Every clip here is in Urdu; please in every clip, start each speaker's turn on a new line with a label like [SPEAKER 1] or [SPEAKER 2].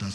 [SPEAKER 1] 10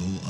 [SPEAKER 1] 2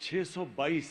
[SPEAKER 2] 622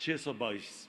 [SPEAKER 2] 622,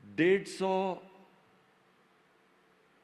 [SPEAKER 2] 150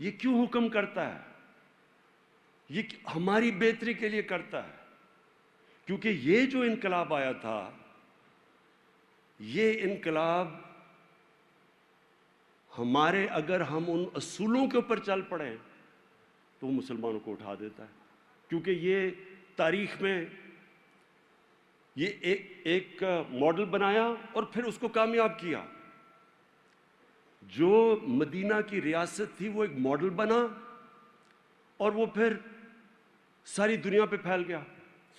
[SPEAKER 2] یہ کیوں حکم کرتا ہے؟ یہ ہماری بہتری کے لیے کرتا ہے، کیونکہ یہ جو انقلاب آیا تھا، یہ انقلاب ہمارے، اگر ہم ان اصولوں کے اوپر چل پڑیں تو وہ مسلمانوں کو اٹھا دیتا ہے. کیونکہ یہ تاریخ میں یہ ایک ماڈل بنایا اور پھر اس کو کامیاب کیا. جو مدینہ کی ریاست تھی وہ ایک ماڈل بنا اور وہ پھر ساری دنیا پہ پھیل گیا،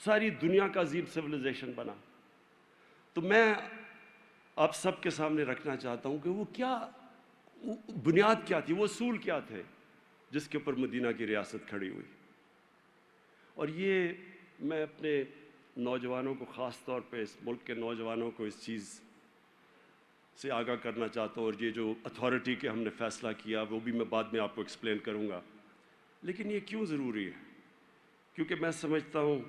[SPEAKER 2] ساری دنیا کا عظیم سویلائزیشن بنا. تو میں آپ سب کے سامنے رکھنا چاہتا ہوں کہ وہ کیا بنیاد کیا تھی، وہ اصول کیا تھے جس کے اوپر مدینہ کی ریاست کھڑی ہوئی. اور یہ میں اپنے نوجوانوں کو، خاص طور پہ اس ملک کے نوجوانوں کو اس چیز سے آگاہ کرنا چاہتا ہوں. اور یہ جو اتھارٹی کے ہم نے فیصلہ کیا وہ بھی میں بعد میں آپ کو ایکسپلین کروں گا. لیکن یہ کیوں ضروری ہے؟ کیونکہ میں سمجھتا ہوں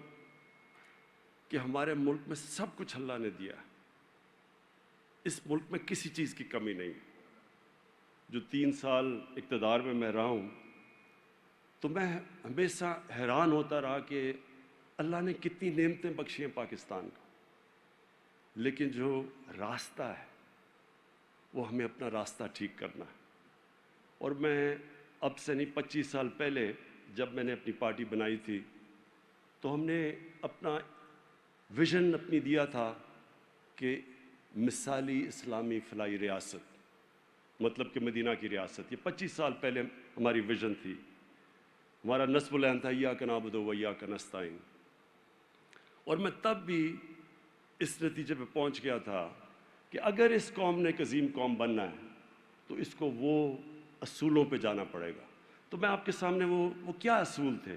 [SPEAKER 2] کہ ہمارے ملک میں سب کچھ اللہ نے دیا ہے. اس ملک میں کسی چیز کی کمی نہیں. جو 3 سال اقتدار میں رہا ہوں تو میں ہمیشہ حیران ہوتا رہا کہ اللہ نے کتنی نعمتیں بخشی ہیں پاکستان کو، لیکن جو راستہ ہے وہ ہمیں اپنا راستہ ٹھیک کرنا ہے. اور میں اب سے نہیں 25 سال پہلے جب میں نے اپنی پارٹی بنائی تھی تو ہم نے اپنا ویژن اپنی دیا تھا کہ مثالی اسلامی فلاحی ریاست، مطلب کہ مدینہ کی ریاست. یہ 25 سال پہلے ہماری ویژن تھی. ہمارا نصب العین تھا ایاک نعبد و ایاک نستعین. اور میں تب بھی اس نتیجے پہ پہنچ گیا تھا کہ اگر اس قوم نے ایک عظیم قوم بننا ہے تو اس کو وہ اصولوں پہ جانا پڑے گا. تو میں آپ کے سامنے وہ کیا اصول تھے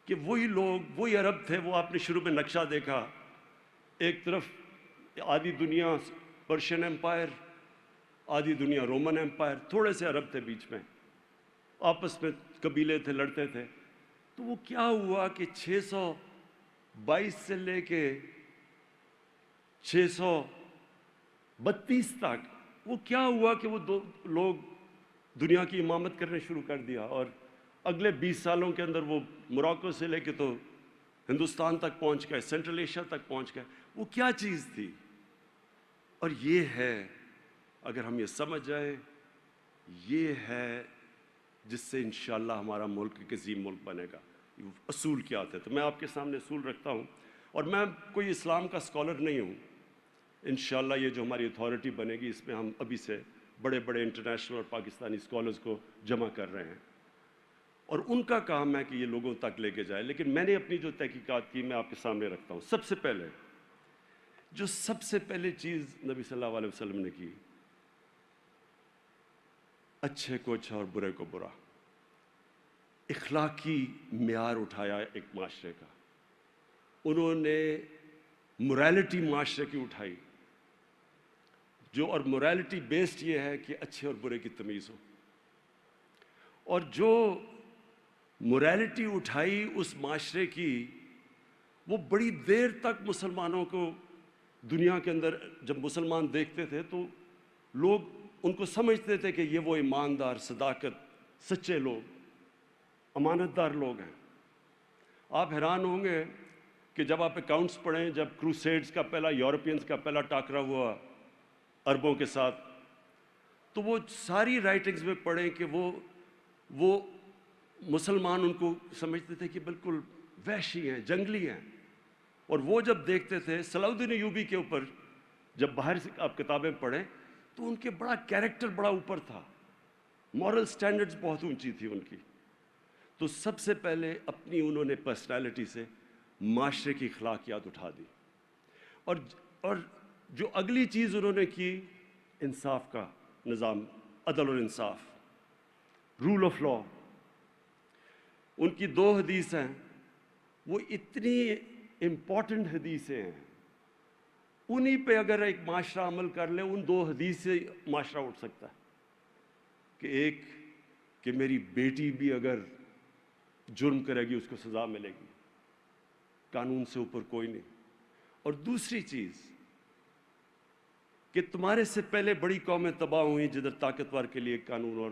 [SPEAKER 2] کہ وہی لوگ، وہی عرب تھے. وہ آپ نے شروع میں نقشہ دیکھا، ایک طرف آدھی دنیا پرشین امپائر، آدھی دنیا رومن امپائر، تھوڑے سے عرب تھے بیچ میں، آپس میں قبیلے تھے، لڑتے تھے. تو وہ کیا ہوا کہ 622 سے لے کے 632 تک وہ کیا ہوا کہ وہ دو لوگ دنیا کی امامت کرنے شروع کر دیا. اور اگلے 20 سالوں کے اندر وہ موراکو سے لے کے تو ہندوستان تک پہنچ گئے، سینٹرل ایشیا تک پہنچ گئے. وہ کیا چیز تھی؟ اور یہ ہے، اگر ہم یہ سمجھ جائیں، یہ ہے جس سے انشاءاللہ ہمارا ملک ایک عظیم ملک بنے گا. اصول کیا تھے؟ تو میں آپ کے سامنے اصول رکھتا ہوں. اور میں کوئی اسلام کا اسکالر نہیں ہوں. انشاءاللہ یہ جو ہماری اتھارٹی بنے گی اس میں ہم ابھی سے بڑے بڑے انٹرنیشنل اور پاکستانی اسکالرز کو جمع کر رہے ہیں اور ان کا کام ہے کہ یہ لوگوں تک لے کے جائے. لیکن میں نے اپنی جو تحقیقات کی میں آپ کے سامنے رکھتا ہوں. سب سے پہلے چیز نبی صلی اللہ علیہ وسلم نے کی، اچھے کو اچھا اور برے کو برا، اخلاقی معیار اٹھایا ایک معاشرے کا. انہوں نے موریلٹی معاشرے کی اٹھائی، اور موریلٹی بیسڈ یہ ہے کہ اچھے اور برے کی تمیز ہو. اور جو موریلٹی اٹھائی اس معاشرے کی، وہ بڑی دیر تک مسلمانوں کو دنیا کے اندر جب مسلمان دیکھتے تھے تو لوگ ان کو سمجھتے تھے کہ یہ وہ ایماندار، صداقت، سچے لوگ، امانت دار لوگ ہیں. آپ حیران ہوں گے کہ جب آپ اکاؤنٹس پڑھیں، جب کروسیڈز کا پہلا، یورپینز کا پہلا ٹاکرا ہوا عربوں کے ساتھ، تو وہ ساری رائٹنگز میں پڑھیں کہ وہ مسلمان ان کو سمجھتے تھے کہ بالکل وحشی ہیں، جنگلی ہیں. اور وہ جب دیکھتے تھے صلاح الدین ایوبی کے اوپر، جب باہر سے آپ کتابیں پڑھیں تو ان کے بڑا کیریکٹر بڑا اوپر تھا، مورل سٹینڈرڈز بہت اونچی تھی ان کی. تو سب سے پہلے اپنی انہوں نے پرسنالٹی سے معاشرے کی اخلاقیات اٹھا دی. اور جو اگلی چیز انہوں نے کی، انصاف کا نظام، عدل اور انصاف، رول آف لا. ان کی 2 حدیث ہیں، وہ اتنی امپورٹنٹ حدیثیں ہیں، انہی پہ اگر ایک معاشرہ عمل کر لے، ان 2 حدیث سے معاشرہ اٹھ سکتا ہے. کہ ایک کہ میری بیٹی بھی اگر جرم کرے گی اس کو سزا ملے گی، قانون سے اوپر کوئی نہیں. اور دوسری چیز کہ تمہارے سے پہلے بڑی قومیں تباہ ہوئیں جدھر طاقتور کے لیے قانون اور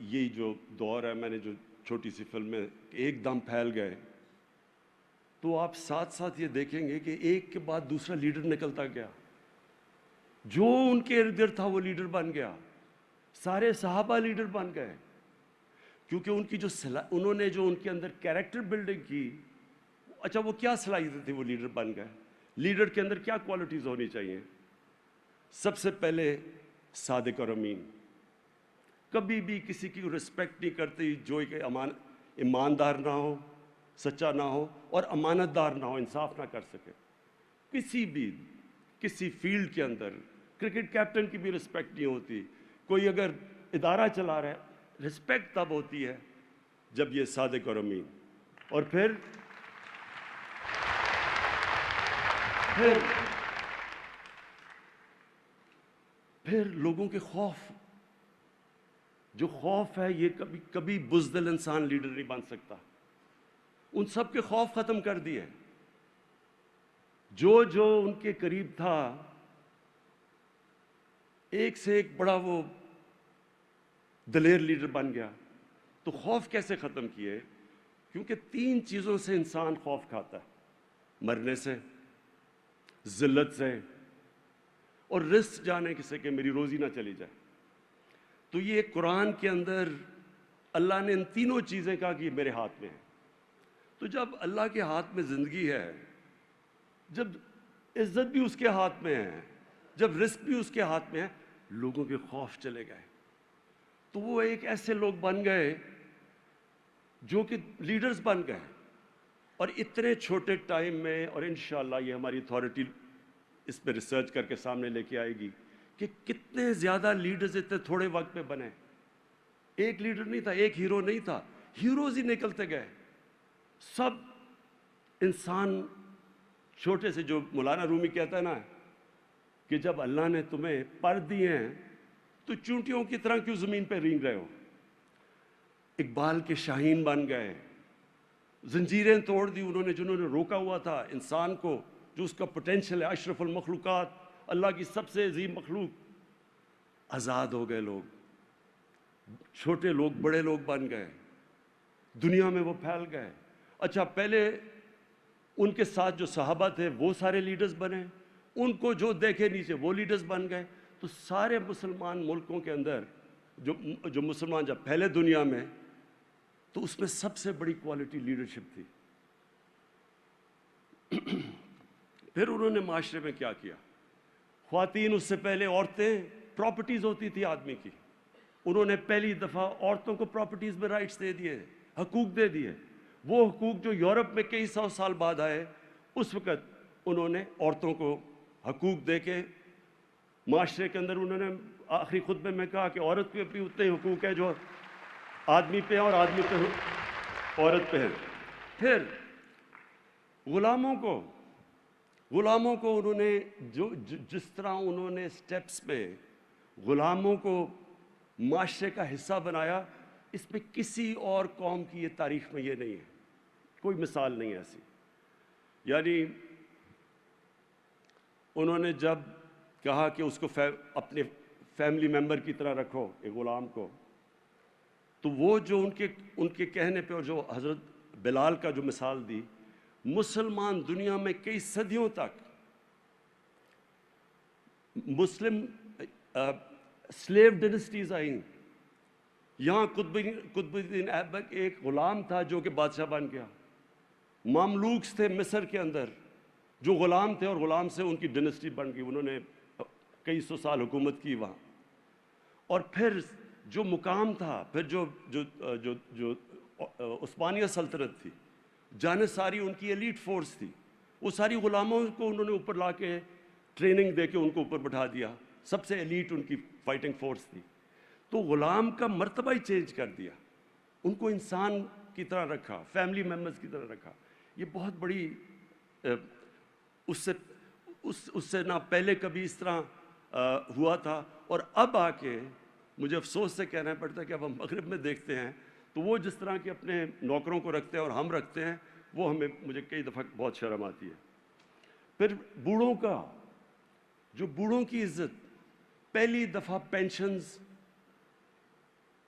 [SPEAKER 2] یہی جو دور ہے، میں نے جو چھوٹی سی فلمیں ایک دم پھیل گئے، تو آپ ساتھ ساتھ یہ دیکھیں گے کہ ایک کے بعد دوسرا لیڈر نکلتا گیا، جو ان کے ارد گرد تھا وہ لیڈر بن گیا، سارے صحابہ لیڈر بن گئے، کیونکہ ان کی جو انہوں نے جو ان کے اندر کیریکٹر بلڈنگ کی، اچھا وہ کیا صلاحیتیں تھی، وہ لیڈر بن گئے۔ لیڈر کے اندر کیا کوالٹیز ہونی چاہیے؟ سب سے پہلے صادق اور امین، کبھی بھی کسی کی رسپیکٹ نہیں کرتی جو کہ ایماندار نہ ہو، سچا نہ ہو اور امانت دار نہ ہو، انصاف نہ کر سکے کسی فیلڈ کے اندر۔ کرکٹ کیپٹن کی بھی رسپیکٹ نہیں ہوتی، کوئی اگر ادارہ چلا رہا ہے، رسپیکٹ تب ہوتی ہے جب یہ صادق اور امین۔ اور پھر لوگوں کے خوف، جو خوف ہے، یہ کبھی بزدل انسان لیڈر نہیں بن سکتا۔ ان سب کے خوف ختم کر دیے، جو ان کے قریب تھا ایک سے ایک بڑا وہ دلیر لیڈر بن گیا۔ تو خوف کیسے ختم کیے؟ کیونکہ 3 چیزوں سے انسان خوف کھاتا ہے، مرنے سے، ذلت سے، اور رسک جانے سے کہ میری روزی نہ چلی جائے۔ تو یہ قرآن کے اندر اللہ نے ان تینوں چیزیں کہا کہ یہ میرے ہاتھ میں ہے۔ تو جب اللہ کے ہاتھ میں زندگی ہے، جب عزت بھی اس کے ہاتھ میں ہے، جب رزق بھی اس کے ہاتھ میں ہے، لوگوں کے خوف چلے گئے۔ تو وہ ایک ایسے لوگ بن گئے جو کہ لیڈرز بن گئے، اور اتنے چھوٹے ٹائم میں، اور انشاءاللہ یہ ہماری اتھارٹی اس پہ ریسرچ کر کے سامنے لے کے آئے گی کہ کتنے زیادہ لیڈرز اتنے تھوڑے وقت میں بنے۔ ایک لیڈر نہیں تھا، ایک ہیرو نہیں تھا، ہیروز ہی نکلتے گئے۔ سب انسان چھوٹے سے، جو مولانا رومی کہتا ہے نا کہ جب اللہ نے تمہیں پر دیے ہیں تو چونٹیوں کی طرح کیوں زمین پہ رینگ رہے ہو؟ اقبال کے شاہین بن گئے، زنجیریں توڑ دی انہوں نے، جنہوں نے روکا ہوا تھا انسان کو، جو اس کا پوٹینشیل ہے، اشرف المخلوقات، اللہ کی سب سے عظیم مخلوق۔ آزاد ہو گئے لوگ، چھوٹے لوگ بڑے لوگ بن گئے، دنیا میں وہ پھیل گئے۔ اچھا، پہلے ان کے ساتھ جو صحابہ تھے وہ سارے لیڈرز بنے، ان کو جو دیکھے نیچے وہ لیڈرز بن گئے۔ تو سارے مسلمان ملکوں کے اندر جو مسلمان جب پھیلے دنیا میں، تو اس میں سب سے بڑی کوالٹی لیڈرشپ تھی۔ پھر انہوں نے معاشرے میں کیا کیا؟ خواتین، اس سے پہلے عورتیں پراپرٹیز ہوتی تھی آدمی کی، انہوں نے پہلی دفعہ عورتوں کو پراپرٹیز میں رائٹس دے دیے، حقوق دے دیے۔ وہ حقوق جو یورپ میں کئی 100 سال بعد آئے، اس وقت انہوں نے عورتوں کو حقوق دے کے معاشرے کے اندر، انہوں نے آخری خطبے میں کہا کہ عورت پہ بھی اتنے حقوق ہیں جو آدمی پہ ہیں، اور آدمی پہ عورت پہ ہیں۔ پھر غلاموں کو انہوں نے جس طرح انہوں نے سٹیپس میں غلاموں کو معاشرے کا حصہ بنایا، اس میں کسی اور قوم کی یہ تاریخ میں یہ نہیں ہے، کوئی مثال نہیں ہے ایسی۔ یعنی انہوں نے جب کہا کہ اس کو اپنے فیملی ممبر کی طرح رکھو ایک غلام کو، تو وہ جو ان کے کہنے پہ، اور جو حضرت بلال کا جو مثال دی، مسلمان دنیا میں کئی صدیوں تک مسلم سلیو ڈینسٹیز آئیں۔ یہاں قطب الدین ایبک ایک غلام تھا جو کہ بادشاہ بن گیا، مملوکس تھے مصر کے اندر جو غلام تھے، اور غلام سے ان کی ڈینسٹی بن گئی، انہوں نے کئی 100 سال حکومت کی وہاں۔ اور پھر جو مقام تھا، پھر جو عثمانیہ سلطنت تھی، جانصاری ان کی ایلیٹ فورس تھی، وہ ساری غلاموں کو انہوں نے اوپر لا کے ٹریننگ دے کے ان کو اوپر بٹھا دیا، سب سے ایلیٹ ان کی فائٹنگ فورس تھی۔ تو غلام کا مرتبہ ہی چینج کر دیا، ان کو انسان کی طرح رکھا، فیملی ممبرز کی طرح رکھا۔ یہ بہت بڑی، اس سے نہ پہلے کبھی اس طرح ہوا تھا۔ اور اب آ کے مجھے افسوس سے کہنا پڑتا ہے کہ اب ہم مغرب میں دیکھتے ہیں تو وہ جس طرح کے اپنے نوکروں کو رکھتے ہیں اور ہم رکھتے ہیں، وہ مجھے کئی دفعہ بہت شرم آتی ہے۔ پھر بوڑھوں کی عزت، پہلی دفعہ پینشنز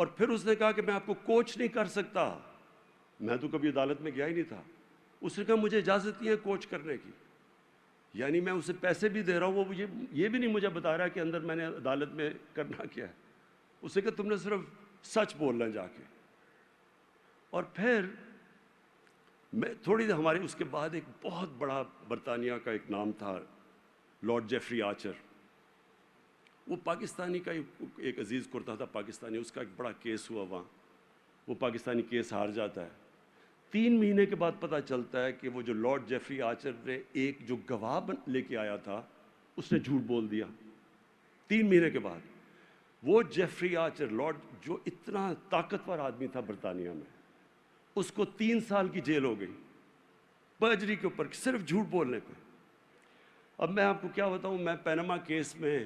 [SPEAKER 2] اور پھر اس نے کہا کہ میں آپ کو کوچ نہیں کر سکتا. میں تو کبھی عدالت میں گیا ہی نہیں تھا. اس نے کہا مجھے اجازت نہیں ہے کوچ کرنے کی. یعنی میں اسے پیسے بھی دے رہا ہوں, وہ یہ بھی نہیں مجھے بتا رہا کہ اندر میں نے عدالت میں کرنا کیا ہے. اس نے کہا تم نے صرف سچ بولنا جا کے. اور پھر میں تھوڑی دیر ہمارے اس کے بعد ایک بہت بڑا برطانیہ کا ایک نام تھا لارڈ جیفری آرچر. وہ پاکستانی کا ایک عزیز کرتا تھا پاکستانی, اس کا ایک بڑا کیس ہوا وہاں. وہ پاکستانی کیس ہار جاتا ہے. 3 مہینے کے بعد پتہ چلتا ہے کہ وہ جو لارڈ جیفری آرچر نے ایک جو گواہ لے کے آیا تھا اس نے جھوٹ بول دیا. 3 مہینے کے بعد وہ جیفری آرچر لارڈ جو اتنا طاقتور آدمی تھا برطانیہ میں, اس کو 3 سال کی جیل ہو گئی پرجری کے اوپر, صرف جھوٹ بولنے پہ. اب میں آپ کو کیا بتاؤں, میں پینما کیس میں,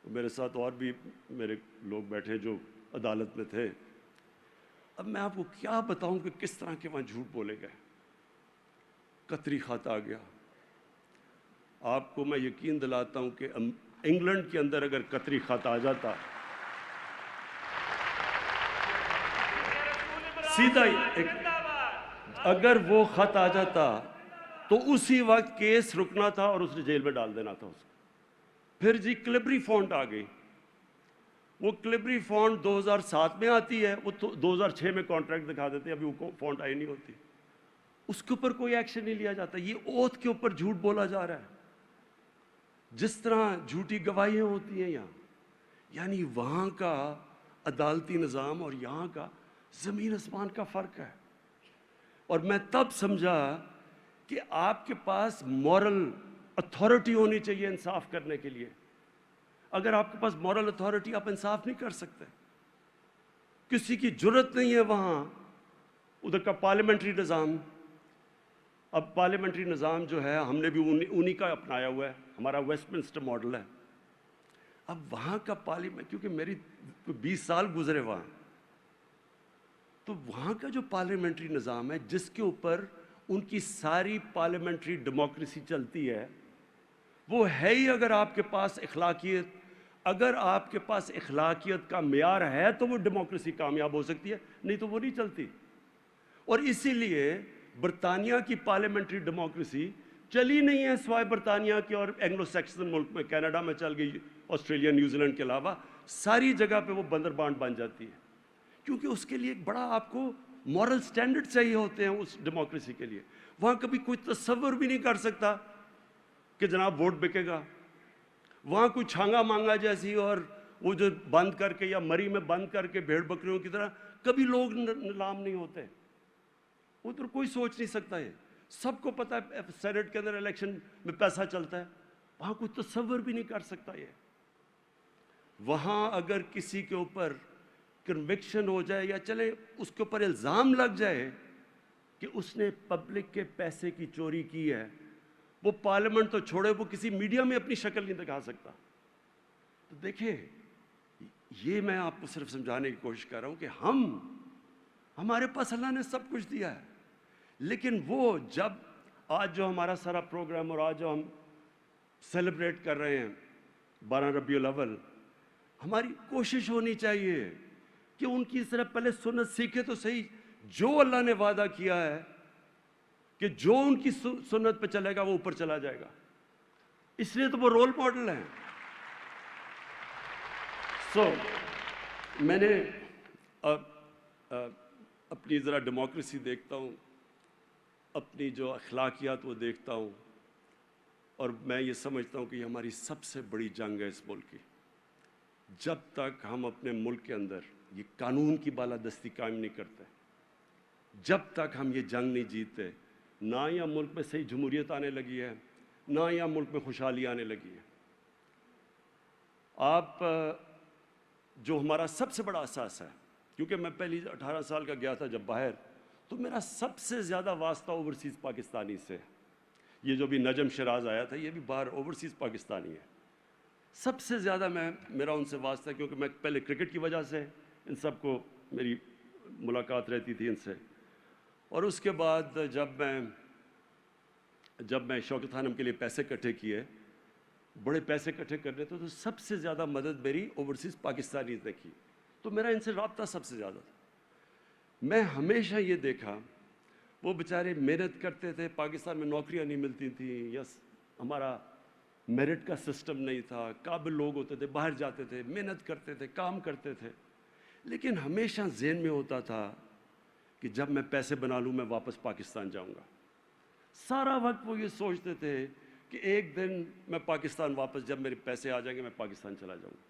[SPEAKER 2] میرے ساتھ اور بھی میرے لوگ بیٹھے جو عدالت میں تھے, اب میں آپ کو کیا بتاؤں کہ کس طرح کے وہاں جھوٹ بولے گئے. قطری خط آ گیا. آپ کو میں یقین دلاتا ہوں کہ انگلینڈ کے اندر اگر قطری خط آ جاتا, سیدھا اگر وہ خط آ جاتا تو اسی وقت کیس رکنا تھا اور اس نے جیل میں ڈال دینا تھا اس کو. پھر جی کلبری فونٹ آ گئی. وہ کلبری فونٹ 2007 میں آتی ہے, وہ 2006 میں کانٹریکٹ دکھا دیتے ہیں, ابھی وہ فونٹ آئی نہیں ہوتی. اس کے اوپر کوئی ایکشن نہیں لیا جاتا. یہ اوتھ کے اوپر جھوٹ بولا جا رہا ہے, جس طرح جھوٹی گواہیاں ہوتی ہیں یہاں. یعنی وہاں کا عدالتی نظام اور یہاں کا زمین آسمان کا فرق ہے. اور میں تب سمجھا کہ آپ کے پاس مورل اتھارٹی ہونی چاہیے انصاف کرنے کے لیے. اگر آپ کے پاس مورل اتھارٹی, آپ انصاف نہیں کر سکتے. کسی کی جرت نہیں ہے وہاں. ادھر کا پارلیمنٹری نظام, اب پارلیمنٹری نظام جو ہے ہم نے بھی انہی کا اپنایا ہوا ہے, ہمارا ویسٹ منسٹر ماڈل ہے. اب وہاں کا پارلیمنٹ, کیونکہ میری 20 سال گزرے وہاں, تو وہاں کا جو پارلیمنٹری نظام ہے جس کے اوپر ان کی ساری پارلیمنٹری ڈیموکریسی چلتی ہے, وہ ہے ہی اگر آپ کے پاس اخلاقیت, اگر آپ کے پاس اخلاقیت کا معیار ہے تو وہ ڈیموکریسی کامیاب ہو سکتی ہے, نہیں تو وہ نہیں چلتی. اور اسی لیے برطانیہ کی پارلیمنٹری ڈیموکریسی چلی نہیں ہے سوائے برطانیہ کے اور اینگلو سیکسن ملک میں, کینیڈا میں چل گئی, آسٹریلیا نیوزی لینڈ کے علاوہ ساری جگہ پہ وہ بندر بانٹ بن جاتی ہے. کیونکہ اس کے لیے ایک بڑا آپ کو مورل سٹینڈرڈ چاہیے ہوتے ہیں اس ڈیموکریسی کے لیے. وہاں کبھی کوئی تصور بھی نہیں کر سکتا کہ جناب ووٹ بکے گا. وہاں کوئی چھانگا مانگا جیسی اور وہ جو بند کر کے یا مری میں بند کر کے بھیڑ بکریوں کی طرح کبھی لوگ نیلام نہیں ہوتے. ادھر کوئی سوچ نہیں سکتا. ہے سب کو پتہ ہے سینٹ کے اندر الیکشن میں پیسہ چلتا ہے, وہاں کوئی تصور بھی نہیں کر سکتا. یہ وہاں اگر کسی کے اوپر کنوکشن ہو جائے یا چلے اس کے اوپر الزام لگ جائے کہ اس نے پبلک کے پیسے کی چوری کی ہے, وہ پارلیمنٹ تو چھوڑے, وہ کسی میڈیا میں اپنی شکل نہیں دکھا سکتا. تو دیکھیں, یہ میں آپ کو صرف سمجھانے کی کوشش کر رہا ہوں کہ ہمارے پاس اللہ نے سب کچھ دیا ہے, لیکن وہ جب آج جو ہمارا سارا پروگرام اور آج جو ہم سیلیبریٹ کر رہے ہیں 12 ربیع الاول, ہماری کوشش ہونی چاہیے کہ ان کی طرح پہلے سنت سیکھے تو صحیح. جو اللہ نے وعدہ کیا ہے کہ جو ان کی سنت پہ چلے گا وہ اوپر چلا جائے گا, اس لیے تو وہ رول ماڈل ہیں. میں نے اپنی ذرا ڈیموکریسی دیکھتا ہوں, اپنی جو اخلاقیات وہ دیکھتا ہوں, اور میں یہ سمجھتا ہوں کہ یہ ہماری سب سے بڑی جنگ ہے اس ملک کی. جب تک ہم اپنے ملک کے اندر یہ قانون کی بالادستی قائم نہیں کرتے, جب تک ہم یہ جنگ نہیں جیتتے, نہ یا ملک میں صحیح جمہوریت آنے لگی ہے, نہ یا ملک میں خوشحالی آنے لگی ہے. آپ جو ہمارا سب سے بڑا احساس ہے, کیونکہ میں پہلی 18 سال کا گیا تھا جب باہر, تو میرا سب سے زیادہ واسطہ اوورسیز پاکستانی سے. یہ جو بھی نجم شراز آیا تھا یہ بھی باہر اوورسیز پاکستانی ہے. سب سے زیادہ میرا ان سے واسطہ ہے, کیونکہ میں پہلے کرکٹ کی وجہ سے ان سب کو میری ملاقات رہتی تھی ان سے, اور اس کے بعد جب میں شوکت خانم کے لیے پیسے اکٹھے کیے, بڑے پیسے اکٹھے کرنے تھے, تو سب سے زیادہ مدد میری اوورسیز پاکستانیز نے کی. تو میرا ان سے رابطہ سب سے زیادہ تھا۔ میں ہمیشہ یہ دیکھا وہ بیچارے محنت کرتے تھے، پاکستان میں نوکریاں نہیں ملتی تھیں، یس ہمارا میرٹ کا سسٹم نہیں تھا، قابل لوگ ہوتے تھے، باہر جاتے تھے، محنت کرتے تھے، کام کرتے تھے، لیکن ہمیشہ ذہن میں ہوتا تھا کہ جب میں پیسے بنا لوں میں واپس پاکستان جاؤں گا۔ سارا وقت وہ یہ سوچتے تھے کہ ایک دن میں پاکستان واپس، جب میرے پیسے آ جائیں گے میں پاکستان چلا جاؤں گا۔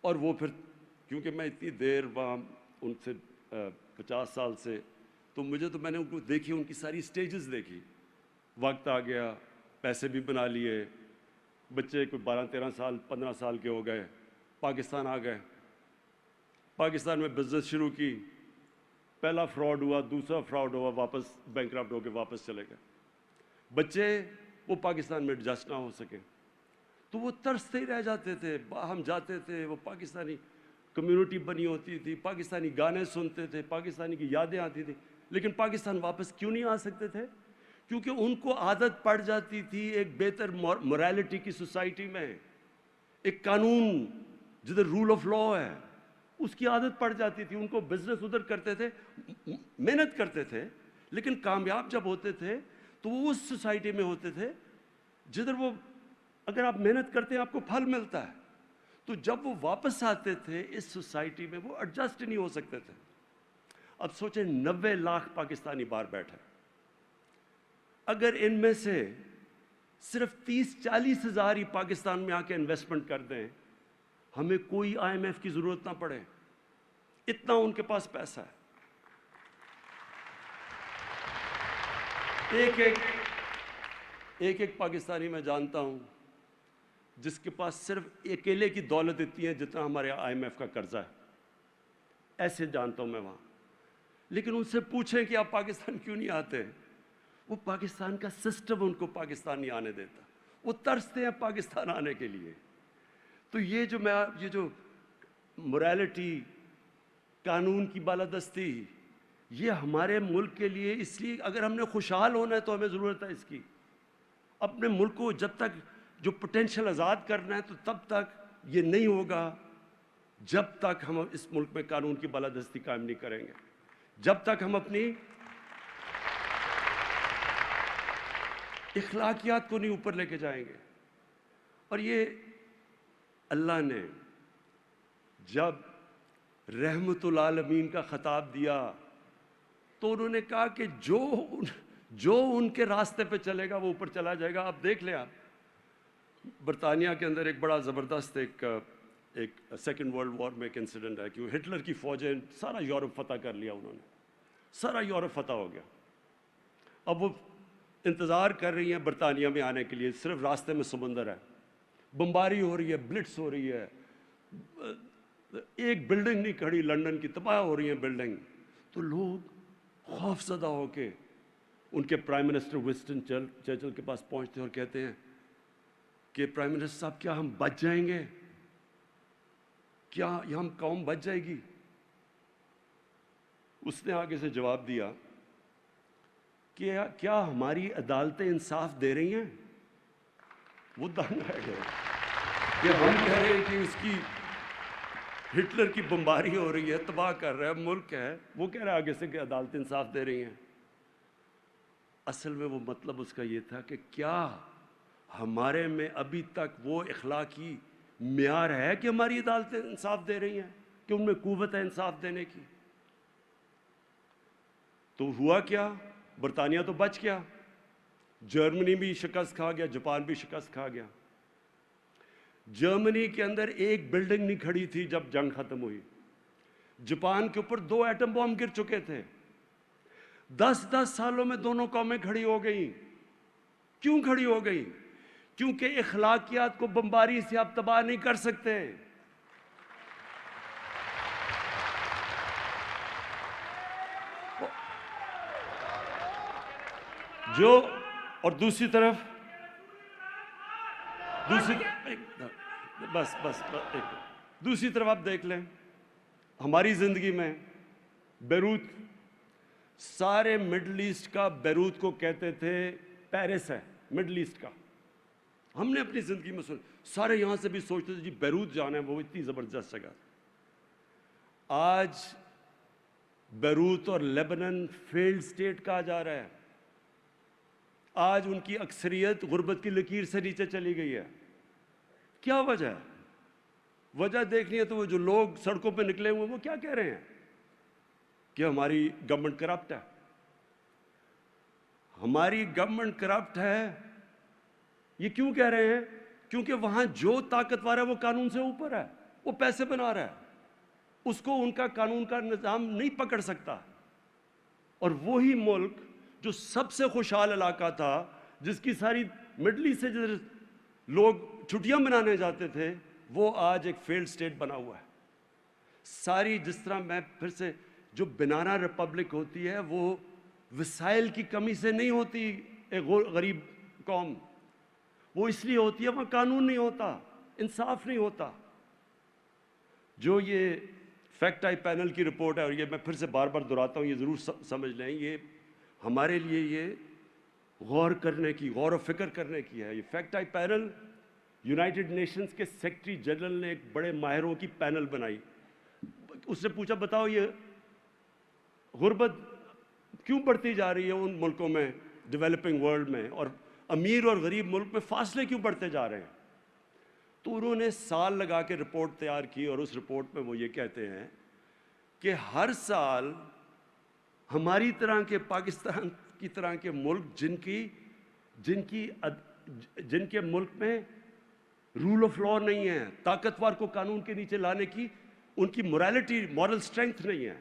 [SPEAKER 2] اور وہ پھر کیونکہ میں اتنی دیر وہاں ان سے 50 سال سے، تو میں نے ان کو دیکھی، ان کی ساری سٹیجز دیکھی۔ وقت آ گیا، پیسے بھی بنا لیے، بچے کوئی 12-13 سال 15 سال کے ہو گئے، پاکستان آ گئے، پاکستان میں بزنس شروع کی، پہلا فراڈ ہوا، دوسرا فراڈ ہوا، واپس بینکرپٹ ہو کے واپس چلے گئے۔ بچے وہ پاکستان میں ایڈجسٹ نہ ہو سکے تو وہ ترستے ہی رہ جاتے تھے۔ ہم جاتے تھے، وہ پاکستانی کمیونٹی بنی ہوتی تھی، پاکستانی گانے سنتے تھے، پاکستانی کی یادیں آتی تھیں، لیکن پاکستان واپس کیوں نہیں آ سکتے تھے؟ کیونکہ ان کو عادت پڑ جاتی تھی ایک بہتر موریلٹی کی سوسائٹی میں، ایک قانون جدھر رول آف لا ہے، اس کی عادت پڑ جاتی تھی۔ ان کو بزنس ادھر کرتے تھے، محنت کرتے تھے، لیکن کامیاب جب ہوتے تھے تو وہ اس سوسائٹی میں ہوتے تھے جدھر وہ، اگر آپ محنت کرتے ہیں آپ کو پھل ملتا ہے۔ تو جب وہ واپس آتے تھے اس سوسائٹی میں وہ ایڈجسٹ نہیں ہو سکتے تھے۔ اب سوچیں 90 لاکھ پاکستانی باہر بیٹھے، اگر ان میں سے صرف 30-40 ہزار ہی پاکستان میں آ کے انویسٹمنٹ کر دیں، ہمیں کوئی IMF کی ضرورت نہ پڑے، اتنا ان کے پاس پیسہ ہے۔ ایک پاکستانی میں جانتا ہوں جس کے پاس صرف اکیلے کی دولت اتنی ہے جتنا ہمارے IMF کا قرضہ ہے، ایسے جانتا ہوں میں وہاں۔ لیکن ان سے پوچھیں کہ آپ پاکستان کیوں نہیں آتے، وہ پاکستان کا سسٹم ان کو پاکستان نہیں آنے دیتا، وہ ترستے ہیں پاکستان آنے کے لیے۔ تو یہ جو موریلٹی، قانون کی بالادستی، یہ ہمارے ملک کے لیے، اس لیے اگر ہم نے خوشحال ہونا ہے تو ہمیں ضرورت ہے اس کی۔ اپنے ملک کو جب تک جو پوٹینشل آزاد کرنا ہے تو تب تک یہ نہیں ہوگا جب تک ہم اس ملک میں قانون کی بالادستی قائم نہیں کریں گے، جب تک ہم اپنی اخلاقیات کو نہیں اوپر لے کے جائیں گے۔ اور یہ اللہ نے جب رحمت العالمین کا خطاب دیا تو انہوں نے کہا کہ جو ان کے راستے پہ چلے گا وہ اوپر چلا جائے گا۔ آپ دیکھ لیں، آپ برطانیہ کے اندر ایک بڑا زبردست ایک سیکنڈ ورلڈ وار میں ایک انسیڈنٹ ہے کہ ہٹلر کی فوجیں سارا یورپ فتح کر لیا، انہوں نے سارا یورپ فتح ہو گیا۔ اب وہ انتظار کر رہی ہیں برطانیہ میں آنے کے لیے، صرف راستے میں سمندر ہے، بمباری ہو رہی ہے، بلٹس ہو رہی ہے، ایک بلڈنگ نہیں کھڑی، لندن کی تباہ ہو رہی ہیں بلڈنگ۔ تو لوگ خوف زدہ ہو کے ان کے پرائم منسٹر ونسٹن چرچل کے پاس پہنچتے ہیں اور کہتے ہیں کہ پرائم منسٹر صاحب کیا ہم بچ جائیں گے، کیا ہم قوم بچ جائے گی؟ اس نے آگے سے جواب دیا کہ کیا ہماری عدالتیں انصاف دے رہی ہیں؟ وہ دنگ رہ گئے کہ ہم کہہ رہے ہیں کہ اس کی ہٹلر کی بمباری ہو رہی ہے، تباہ کر رہا ہے، ملک ہے، وہ کہہ رہا ہے آگے سے کہ عدالتیں انصاف دے رہی ہیں۔ اصل میں وہ مطلب اس کا یہ تھا کہ کیا ہمارے میں ابھی تک وہ اخلاقی معیار ہے کہ ہماری عدالتیں انصاف دے رہی ہیں، کہ ان میں قوت ہے انصاف دینے کی؟ تو ہوا کیا؟ برطانیہ تو بچ گیا، جرمنی بھی شکست کھا گیا، جاپان بھی شکست کھا گیا۔ جرمنی کے اندر ایک بلڈنگ نہیں کھڑی تھی جب جنگ ختم ہوئی، جاپان کے اوپر 2 ایٹم بم گر چکے تھے۔ 10 سالوں میں دونوں قومیں کھڑی ہو گئیں۔ کیوں کھڑی ہو گئیں؟ کیونکہ اخلاقیات کو بمباری سے آپ تباہ نہیں کر سکتے۔ اور دوسری طرف دوسری طرف آپ دیکھ لیں ہماری زندگی میں بیروت، سارے مڈل ایسٹ کا بیروت کو کہتے تھے پیرس ہے مڈل ایسٹ کا۔ ہم نے اپنی زندگی میں سارے یہاں سے بھی سوچتے تھے جی بیروت جانا ہے، وہ اتنی زبردست جگہ۔ آج بیروت اور لیبنن فیلڈ سٹیٹ کہا جا رہا ہے. آج ان کی اکثریت غربت کی لکیر سے نیچے چلی گئی ہے. کیا وجہ ہے؟ وجہ دیکھنی ہے تو وہ جو لوگ سڑکوں پہ نکلے ہوئے وہ کیا کہہ رہے ہیں کہ ہماری گورنمنٹ کرپٹ ہے. ہماری گورنمنٹ کرپٹ ہے یہ کیوں کہہ رہے ہیں؟ کیونکہ وہاں جو طاقتور ہے وہ قانون سے اوپر ہے, وہ پیسے بنا رہا ہے, اس کو ان کا قانون کا نظام نہیں پکڑ سکتا. اور وہی ملک جو سب سے خوشحال علاقہ تھا, جس کی ساری مڈل ایسٹ سے لوگ چھٹیاں منانے جاتے تھے, وہ آج ایک فیلڈ سٹیٹ بنا ہوا ہے. ساری جس طرح میں پھر سے جو بنانا ریپبلک ہوتی ہے وہ وسائل کی کمی سے نہیں ہوتی ایک غریب قوم, وہ اس لیے ہوتی ہے وہاں قانون نہیں ہوتا, انصاف نہیں ہوتا. جو یہ فیکٹ آئی پینل کی رپورٹ ہے, اور یہ میں پھر سے بار بار دہراتا ہوں, یہ ضرور سمجھ لیں, یہ ہمارے لیے یہ غور کرنے کی, غور و فکر کرنے کی ہے. یہ fact I panel United nations کے سیکرٹری جنرل نے ایک بڑے ماہروں کی پینل بنائی. اس نے پوچھا بتاؤ یہ غربت کیوں بڑھتی جا رہی ہے ان ملکوں میں, ڈیولپنگ ورلڈ میں, اور امیر اور غریب ملک میں فاصلے کیوں بڑھتے جا رہے ہیں؟ تو انہوں نے سال لگا کے رپورٹ تیار کی, اور اس رپورٹ میں وہ یہ کہتے ہیں کہ ہر سال ہماری طرح کے, پاکستان کی طرح کے ملک جن کے ملک میں رول آف لا نہیں ہے, طاقتور کو قانون کے نیچے لانے کی ان کی مورالٹی, مورل سٹرینگتھ نہیں ہے,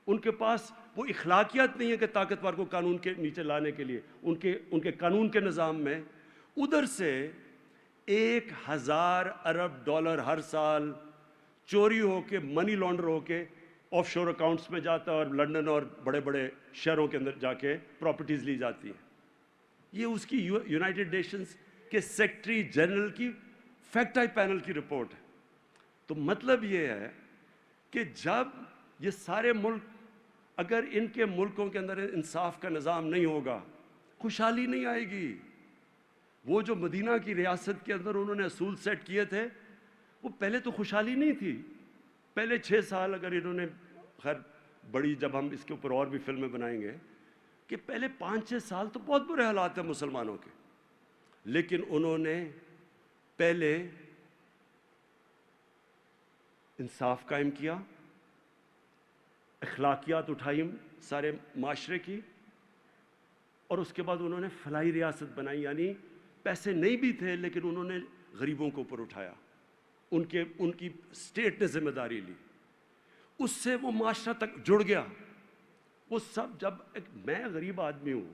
[SPEAKER 2] ان کے پاس وہ اخلاقیات نہیں ہے کہ طاقتور کو قانون کے نیچے لانے کے لیے ان کے قانون کے نظام میں ادھر سے 1,000 ارب ڈالر ہر سال چوری ہو کے, منی لانڈر ہو کے آف شور اکاؤنٹس میں جاتا ہے, اور لنڈن اور بڑے بڑے شہروں کے اندر جا کے پراپرٹیز لی جاتی ہیں. یہ اس کی یونائٹڈ نیشنز کے سیکرٹری جنرل کی فیکٹ آئی پینل کی رپورٹ ہے. تو مطلب یہ ہے کہ جب یہ سارے ملک, اگر ان کے ملکوں کے اندر انصاف کا نظام نہیں ہوگا, خوشحالی نہیں آئے گی. وہ جو مدینہ کی ریاست کے اندر انہوں نے اصول سیٹ کیے تھے, وہ پہلے تو خوشحالی نہیں تھی. پہلے 6 سال اگر انہوں نے, خیر بڑی, جب ہم اس کے اوپر اور بھی فلمیں بنائیں گے, کہ پہلے 5-6 سال تو بہت برے حالات ہیں مسلمانوں کے, لیکن انہوں نے پہلے انصاف قائم کیا, اخلاقیات اٹھائی سارے معاشرے کی, اور اس کے بعد انہوں نے فلاحی ریاست بنائی. یعنی پیسے نہیں بھی تھے لیکن انہوں نے غریبوں کو اوپر اٹھایا, ان کی اسٹیٹ نے ذمہ داری لی, اس سے وہ معاشرہ تک جڑ گیا. وہ سب, جب میں غریب آدمی ہوں,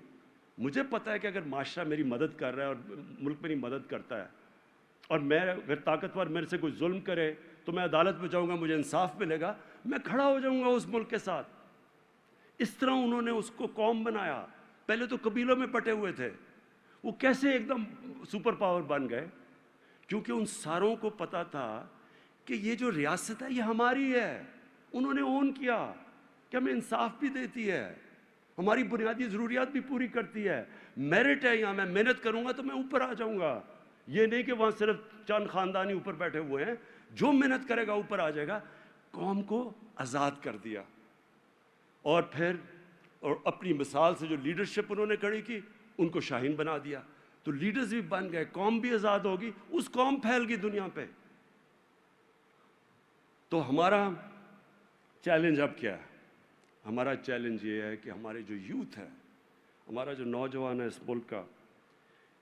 [SPEAKER 2] مجھے پتہ ہے کہ اگر معاشرہ میری مدد کر رہا ہے اور ملک میری مدد کرتا ہے, اور میں اگر طاقتور میرے سے کوئی ظلم کرے تو میں عدالت میں جاؤں گا, مجھے انصاف ملے گا, میں کھڑا ہو جاؤں گا اس ملک کے ساتھ. اس طرح انہوں نے اس کو قوم بنایا. پہلے تو قبیلوں میں پٹے ہوئے تھے, وہ کیسے ایک دم سپر پاور بن گئے؟ کیونکہ ان ساروں کو پتا تھا کہ یہ جو ریاست ہے یہ ہماری ہے. انہوں نے اون کیا کہ ہمیں انصاف بھی دیتی ہے, ہماری بنیادی ضروریات بھی پوری کرتی ہے, میرٹ ہے یہاں, میں محنت کروں گا تو میں اوپر آ جاؤں گا. یہ نہیں کہ وہاں صرف چند خاندانی اوپر بیٹھے ہوئے ہیں, جو محنت کرے گا اوپر آ جائے گا. قوم کو آزاد کر دیا, اور پھر اپنی مثال سے جو لیڈرشپ انہوں نے کھڑی کی, ان کو شاہین بنا دیا. تو لیڈرز بھی بن گئے, قوم بھی آزاد ہوگی, اس قوم پھیل گئی دنیا پہ. تو ہمارا چیلنج اب کیا ہے؟ ہمارا چیلنج یہ ہے کہ ہمارے جو یوتھ ہے, ہمارا جو نوجوان ہے اس ملک کا,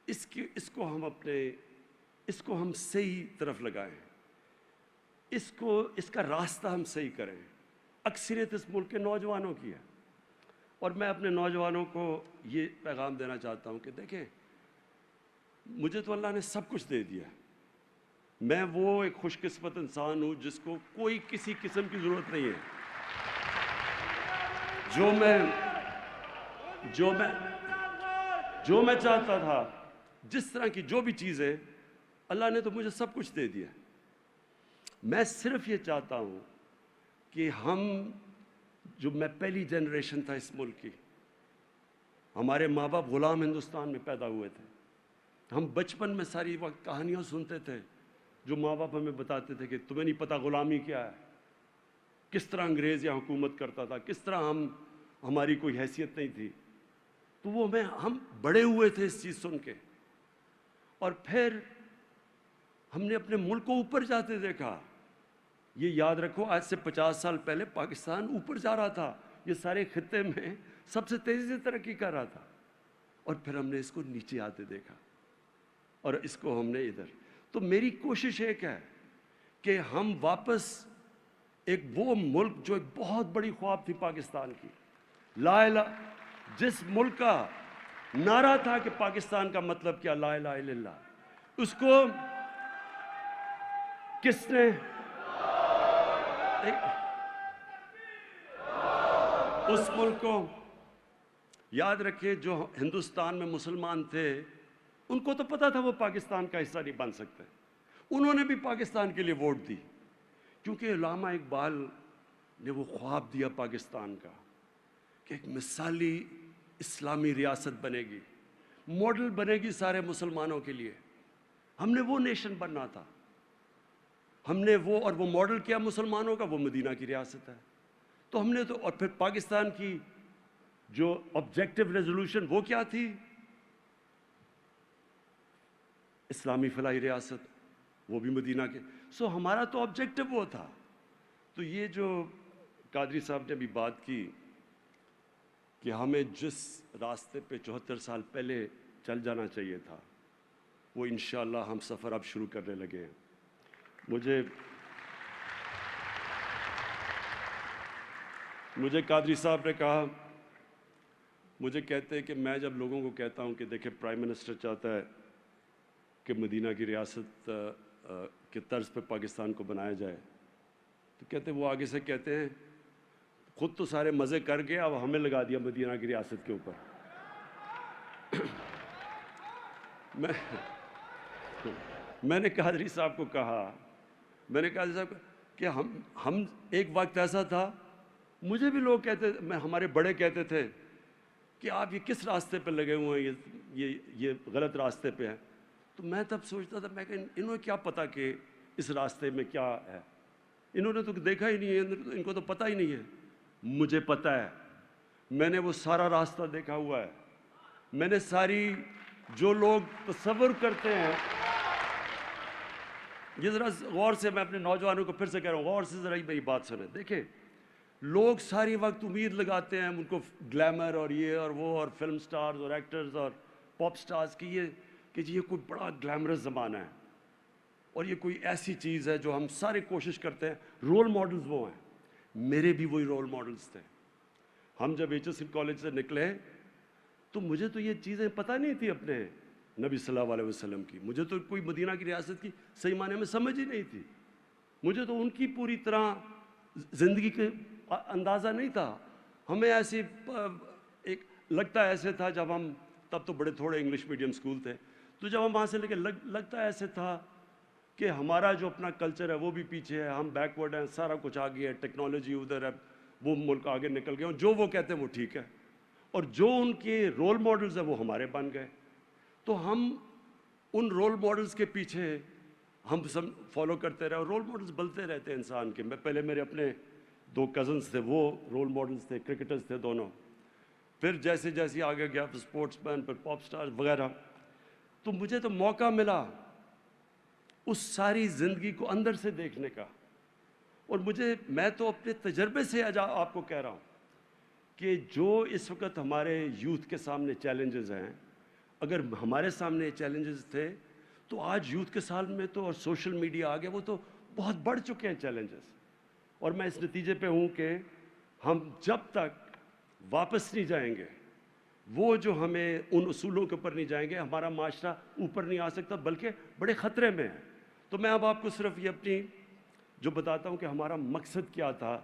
[SPEAKER 2] اس کو ہم صحیح طرف لگائیں, اس کا راستہ ہم صحیح کریں. اکثریت اس ملک کے نوجوانوں کی ہے, اور میں اپنے نوجوانوں کو یہ پیغام دینا چاہتا ہوں کہ دیکھیں, مجھے تو اللہ نے سب کچھ دے دیا. میں وہ ایک خوش قسمت انسان ہوں جس کو کوئی کسی قسم کی ضرورت نہیں ہے. جو میں چاہتا تھا, جس طرح کی جو بھی چیزیں, اللہ نے تو مجھے سب کچھ دے دیا. میں صرف یہ چاہتا ہوں کہ جو میں پہلی جنریشن تھا اس ملک کی, ہمارے ماں باپ غلام ہندوستان میں پیدا ہوئے تھے. ہم بچپن میں ساری وقت کہانیاں سنتے تھے جو ماں باپ ہمیں بتاتے تھے کہ تمہیں نہیں پتہ غلامی کیا ہے, کس طرح انگریز یہاں حکومت کرتا تھا, کس طرح ہماری کوئی حیثیت نہیں تھی. تو وہ ہم بڑے ہوئے تھے اس چیز سن کے, اور پھر ہم نے اپنے ملک کو اوپر جاتے دیکھا. یہ یاد رکھو, آج سے 50 سال پہلے پاکستان اوپر جا رہا تھا, یہ سارے خطے میں سب سے تیزی سے ترقی کر رہا تھا, اور پھر ہم نے اس کو نیچے آتے دیکھا, اور اس کو ہم نے ادھر. تو میری کوشش ایک ہے کہ ہم واپس ایک وہ ملک جو ایک بہت بڑی خواب تھی پاکستان کی, لا الہ, جس ملک کا نعرہ تھا کہ پاکستان کا مطلب کیا, لا الہ الا اللہ, اس کو کس نے, اس ملک کو یاد رکھے جو ہندوستان میں مسلمان تھے, ان کو تو پتا تھا وہ پاکستان کا حصہ نہیں بن سکتے, انہوں نے بھی پاکستان کے لیے ووٹ دی, کیونکہ علامہ اقبال نے وہ خواب دیا پاکستان کا کہ ایک مثالی اسلامی ریاست بنے گی, ماڈل بنے گی سارے مسلمانوں کے لیے. ہم نے وہ نیشن بننا تھا, ہم نے وہ, اور وہ ماڈل کیا مسلمانوں کا, وہ مدینہ کی ریاست ہے. تو ہم نے تو, اور پھر پاکستان کی جو آبجیکٹو ریزولوشن وہ کیا تھی, اسلامی فلاحی ریاست, وہ بھی مدینہ کے. سو ہمارا تو آبجیکٹو وہ تھا. تو یہ جو قادری صاحب نے بھی بات کی کہ ہمیں جس راستے پہ 74 سال پہلے چل جانا چاہیے تھا, وہ انشاءاللہ ہم سفر اب شروع کرنے لگے ہیں. مجھے قادری صاحب نے کہا, مجھے کہتے ہیں کہ میں جب لوگوں کو کہتا ہوں کہ دیکھیں پرائم منسٹر چاہتا ہے کہ مدینہ کی ریاست کے طرز پہ پاکستان کو بنایا جائے, تو کہتے ہیں, وہ آگے سے کہتے ہیں خود تو سارے مزے کر گئے, اب ہمیں لگا دیا مدینہ کی ریاست کے اوپر. میں نے قادری صاحب کو کہا, میں نے قادری صاحب کہ ہم ایک وقت ایسا تھا, مجھے بھی لوگ کہتے, ہمارے بڑے کہتے تھے کہ آپ یہ کس راستے پہ لگے ہوئے ہیں, یہ غلط راستے پہ ہیں. تو میں تب سوچتا تھا, میں کہ انہوں نے کیا پتا کہ اس راستے میں کیا ہے, انہوں نے تو دیکھا ہی نہیں ہے, ان کو تو پتہ ہی نہیں ہے. مجھے پتہ ہے, میں نے وہ سارا راستہ دیکھا ہوا ہے. میں نے ساری, جو لوگ تصور کرتے ہیں, یہ ذرا غور سے, میں اپنے نوجوانوں کو پھر سے کہہ رہا ہوں, غور سے ذرا میری بات سنیں. دیکھیں, لوگ ساری وقت امید لگاتے ہیں, ان کو گلیمر اور یہ اور وہ اور فلم سٹارز اور ایکٹرز اور پاپ سٹارز کی, یہ کوئی بڑا گلیمرس زمانہ ہے, اور یہ کوئی ایسی چیز ہے جو ہم سارے کوشش کرتے ہیں. رول ماڈلز وہ ہیں, میرے بھی وہی رول ماڈلز تھے. ہم جب HSN کالج سے نکلے تو مجھے تو یہ چیزیں پتہ نہیں تھی اپنے نبی صلی اللہ علیہ وسلم کی, مجھے تو کوئی مدینہ کی ریاست کی صحیح معنی میں سمجھ ہی نہیں تھی. مجھے تو ان کی پوری طرح زندگی کے اندازہ نہیں تھا. ہمیں ایسی ایک لگتا ایسے تھا, جب ہم, تب تو بڑے تھوڑے انگلش میڈیم اسکول تھے, تو جب ہم وہاں سے لے کے لگتا ایسے تھا کہ ہمارا جو اپنا کلچر ہے وہ بھی پیچھے ہے, ہم بیکورڈ ہیں, سارا کچھ آگے ہے, ٹیکنالوجی ادھر ہے, وہ ملک آگے نکل گئے, اور جو وہ کہتے ہیں وہ ٹھیک ہے, اور جو ان کے رول ماڈلز ہیں وہ ہمارے بن گئے. تو ہم ان رول ماڈلز کے پیچھے ہم سب فالو کرتے رہے, اور رول ماڈلز بنتے رہتے ہیں انسان کے. پہلے میرے اپنے 2 کزنس تھے, وہ رول ماڈلز تھے, کرکٹرز تھے دونوں. پھر جیسے جیسے آگے گیا, پھر اسپورٹس مین, پھر پاپ سٹار وغیرہ. تو مجھے تو موقع ملا اس ساری زندگی کو اندر سے دیکھنے کا, اور میں تو اپنے تجربے سے آپ کو کہہ رہا ہوں کہ جو اس وقت ہمارے یوتھ کے سامنے چیلنجز ہیں, اگر ہمارے سامنے چیلنجز تھے تو آج یوتھ کے سال میں تو, اور سوشل میڈیا آ گیا, وہ تو بہت بڑھ چکے ہیں چیلنجز. اور میں اس نتیجے پہ ہوں کہ ہم جب تک واپس نہیں جائیں گے, وہ جو ہمیں ان اصولوں کے اوپر نہیں جائیں گے, ہمارا معاشرہ اوپر نہیں آ سکتا, بلکہ بڑے خطرے میں ہے. تو میں اب آپ کو صرف یہ اپنی جو بتاتا ہوں کہ ہمارا مقصد کیا تھا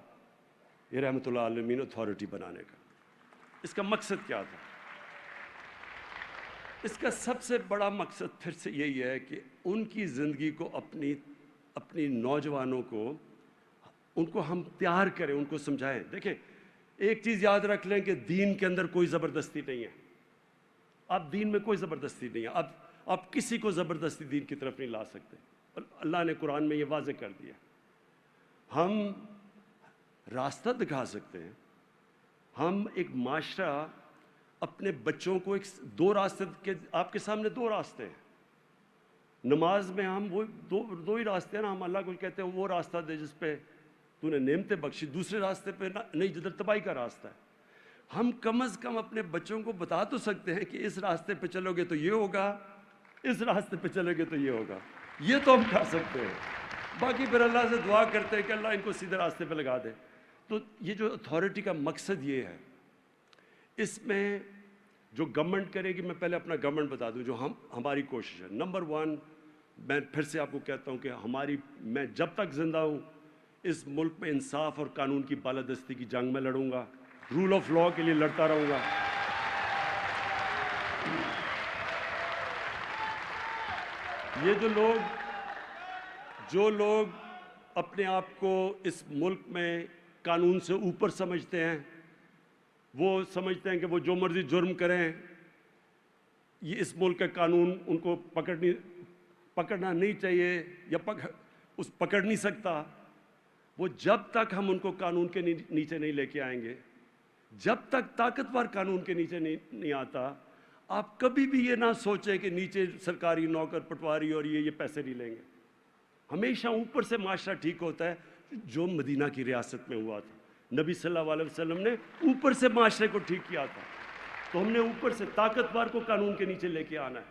[SPEAKER 2] یہ رحمۃ اللہ عالمین اتھارٹی بنانے کا. اس کا مقصد کیا تھا؟ اس کا سب سے بڑا مقصد پھر سے یہی ہے کہ ان کی زندگی کو, اپنی نوجوانوں کو, ان کو ہم تیار کریں, ان کو سمجھائیں. دیکھیں, ایک چیز یاد رکھ لیں کہ دین کے اندر کوئی زبردستی نہیں ہے. اب دین میں کوئی زبردستی نہیں ہے. آپ کسی کو زبردستی دین کی طرف نہیں لا سکتے. اللہ نے قرآن میں یہ واضح کر دیا. ہم راستہ دکھا سکتے ہیں. ہم ایک معاشرہ اپنے بچوں کو دو راستے کے، آپ کے سامنے دو راستے ہیں. نماز میں ہم وہ دو ہی راستے ہیں نا. ہم اللہ کو کہتے ہیں وہ راستہ دے جس پہ تو نے نعمتیں بخشی، دوسرے راستے پہ نہیں جدھر تباہی کا راستہ ہے. ہم کم از کم اپنے بچوں کو بتا تو سکتے ہیں کہ اس راستے پہ چلو گے تو یہ ہوگا، اس راستے پہ چلو گے تو یہ ہوگا. یہ تو ہم کر سکتے ہیں. باقی پھر اللہ سے دعا کرتے ہیں کہ اللہ ان کو سیدھے راستے پہ لگا دے. تو یہ جو اتھارٹی کا مقصد یہ ہے، اس میں جو گورنمنٹ کرے گی، میں پہلے اپنا گورنمنٹ بتا دوں جو ہماری کوشش ہے. نمبر 1، میں پھر سے آپ کو کہتا ہوں کہ میں جب تک زندہ ہوں اس ملک میں انصاف اور قانون کی بالادستی کی جنگ میں لڑوں گا، رول آف لاء کے لیے لڑتا رہوں گا. یہ جو لوگ اپنے آپ کو اس ملک میں قانون سے اوپر سمجھتے ہیں، وہ سمجھتے ہیں کہ وہ جو مرضی جرم کریں، یہ اس ملک کا قانون ان کو پکڑنا نہیں چاہیے یا پکڑ نہیں سکتا. وہ جب تک ہم ان کو قانون کے نیچے نہیں لے کے آئیں گے، جب تک طاقتور قانون کے نیچے نہیں آتا، آپ کبھی بھی یہ نہ سوچیں کہ نیچے سرکاری نوکر پٹواری اور یہ پیسے نہیں لیں گے. ہمیشہ اوپر سے معاشرہ ٹھیک ہوتا ہے، جو مدینہ کی ریاست میں ہوا تھا. نبی صلی اللہ علیہ وسلم نے اوپر سے معاشرے کو ٹھیک کیا تھا. تو ہم نے اوپر سے طاقتور کو قانون کے نیچے لے کے آنا ہے.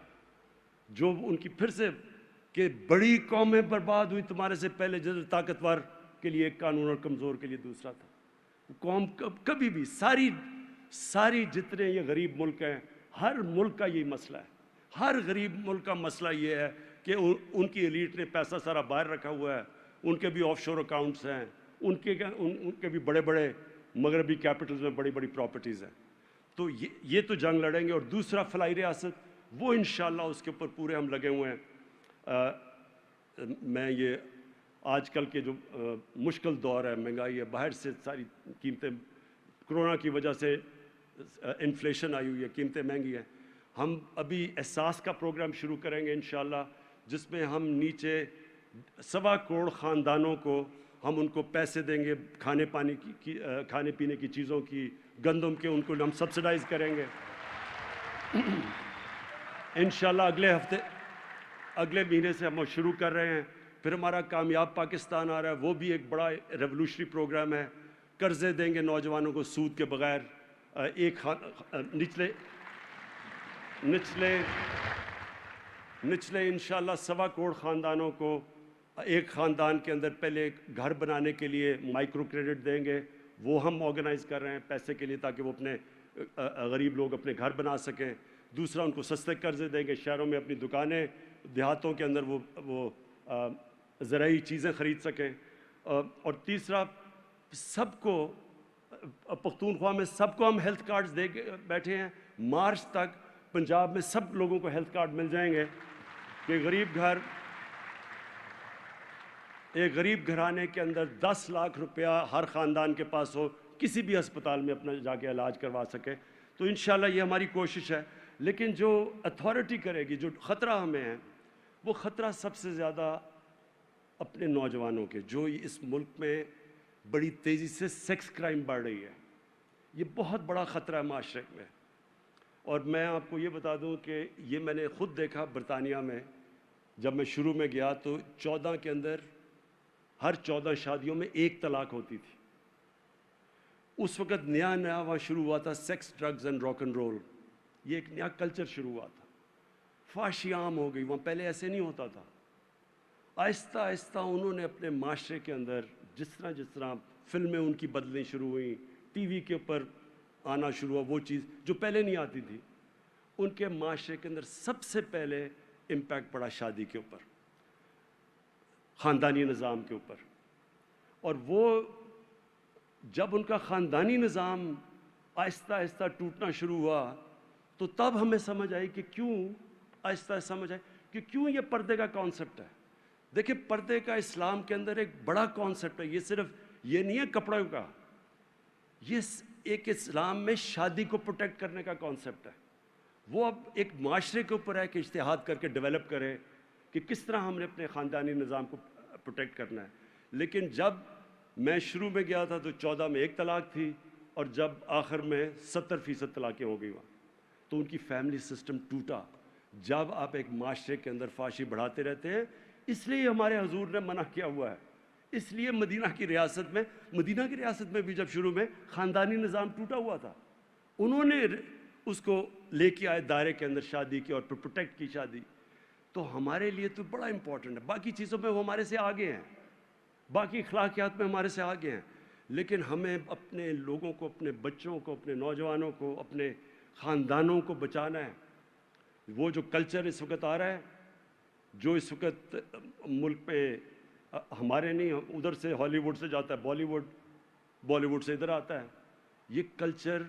[SPEAKER 2] جو ان کی پھر سے کہ بڑی قومیں برباد ہوئی تمہارے سے پہلے، جیسے طاقتور کے لیے ایک قانون اور کمزور کے لیے دوسرا تھا. قوم کبھی بھی ساری جتنے یہ غریب ملک ہیں، ہر ملک کا یہی مسئلہ ہے. ہر غریب ملک کا مسئلہ یہ ہے کہ ان کی ایلیٹ نے پیسہ سارا باہر رکھا ہوا ہے. ان کے بھی آف شور اکاؤنٹس ہیں، ان کے بھی بڑے بڑے مغربی کیپٹلز میں بڑی بڑی پراپرٹیز ہیں. تو یہ تو جنگ لڑیں گے. اور دوسرا فلاحی ریاست، وہ انشاءاللہ اس کے اوپر پورے ہم لگے ہوئے ہیں. میں یہ آج کل کے جو مشکل دور ہے، مہنگائی ہے، باہر سے ساری قیمتیں، کرونا کی وجہ سے انفلیشن آئی ہوئی ہے، قیمتیں مہنگی ہیں. ہم ابھی احساس کا پروگرام شروع کریں گے انشاءاللہ، جس میں ہم نیچے 1.25 کروڑ خاندانوں کو ہم ان کو پیسے دیں گے، کھانے پینے کی چیزوں کی، گندم کے، ان کو ہم سبسڈائز کریں گے انشاءاللہ. اگلے مہینے سے ہم شروع کر رہے ہیں. پھر ہمارا کامیاب پاکستان آ رہا ہے، وہ بھی ایک بڑا ریولوشنری پروگرام ہے. قرضے دیں گے نوجوانوں کو سود کے بغیر. نچلے انشاءاللہ 1.25 کروڑ خاندانوں کو ایک خاندان کے اندر پہلے گھر بنانے کے لیے مائکرو کریڈٹ دیں گے. وہ ہم آرگنائز کر رہے ہیں پیسے کے لیے، تاکہ وہ اپنے غریب لوگ اپنے گھر بنا سکیں. دوسرا، ان کو سستے قرضے دیں گے، شہروں میں اپنی دکانیں، دیہاتوں کے اندر وہ زرعی چیزیں خرید سکیں. اور تیسرا، سب کو پختونخوا میں سب کو ہم ہیلتھ کارڈز دے کے بیٹھے ہیں. مارچ تک پنجاب میں سب لوگوں کو ہیلتھ کارڈ مل جائیں گے کہ ایک غریب گھرانے کے اندر 10 لاکھ روپیہ ہر خاندان کے پاس ہو، کسی بھی ہسپتال میں اپنا جا کے علاج کروا سکے. تو انشاءاللہ یہ ہماری کوشش ہے. لیکن جو اتھارٹی کرے گی، جو خطرہ ہمیں ہے، وہ خطرہ سب سے زیادہ اپنے نوجوانوں کے، جو اس ملک میں بڑی تیزی سے سیکس کرائم بڑھ رہی ہے. یہ بہت بڑا خطرہ ہے معاشرے میں. اور میں آپ کو یہ بتا دوں کہ یہ میں نے خود دیکھا برطانیہ میں. جب میں شروع میں گیا تو 14 کے اندر ہر 14 شادیوں میں 1 طلاق ہوتی تھی. اس وقت نیا وہاں شروع ہوا تھا sex, drugs and rock and roll. یہ ایک نیا کلچر شروع ہوا تھا. فحاشی عام ہو گئی وہاں، پہلے ایسے نہیں ہوتا تھا. آہستہ آہستہ انہوں نے اپنے معاشرے کے اندر جس طرح فلمیں ان کی بدلنی شروع ہوئیں، ٹی وی کے اوپر آنا شروع ہوا وہ چیز جو پہلے نہیں آتی تھی، ان کے معاشرے کے اندر سب سے پہلے امپیکٹ پڑا شادی کے اوپر، خاندانی نظام کے اوپر. اور وہ جب ان کا خاندانی نظام آہستہ آہستہ ٹوٹنا شروع ہوا تو تب ہمیں سمجھ آئی کہ کیوں یہ پردے کا کانسیپٹ ہے. دیکھیں، پردے کا اسلام کے اندر ایک بڑا کانسیپٹ ہے. یہ صرف یہ نہیں ہے کپڑوں کا، یہ ایک اسلام میں شادی کو پروٹیکٹ کرنے کا کانسیپٹ ہے. وہ اب ایک معاشرے کے اوپر ہے کہ اجتہاد کر کے ڈیولپ کرے کہ کس طرح ہم نے اپنے خاندانی نظام کو پروٹیکٹ کرنا ہے. لیکن جب میں شروع میں گیا تھا تو 14 میں 1 طلاق تھی، اور جب آخر میں 70% طلاقیں ہو گئی وہاں، تو ان کی فیملی سسٹم ٹوٹا۔ جب آپ ایک معاشرے کے اندر فحاشی بڑھاتے رہتے ہیں، اس لیے ہمارے حضور نے منع کیا ہوا ہے۔ اس لیے مدینہ کی ریاست میں بھی جب شروع میں خاندانی نظام ٹوٹا ہوا تھا، انہوں نے اس کو لے کے آئے دائرے کے اندر شادی کی، اور پھر پروٹیکٹ کی شادی۔ تو ہمارے لیے تو بڑا امپورٹنٹ ہے، باقی چیزوں میں وہ ہمارے سے آگے ہیں، باقی اخلاقیات میں ہمارے سے آگے ہیں، لیکن ہمیں اپنے لوگوں کو، اپنے بچوں کو، اپنے نوجوانوں کو، اپنے خاندانوں کو بچانا ہے۔ وہ جو کلچر اس وقت آ رہا ہے، جو اس وقت ملک پہ ہمارے نہیں، ادھر سے ہالی ووڈ سے جاتا ہے بالی ووڈ سے ادھر آتا ہے، یہ کلچر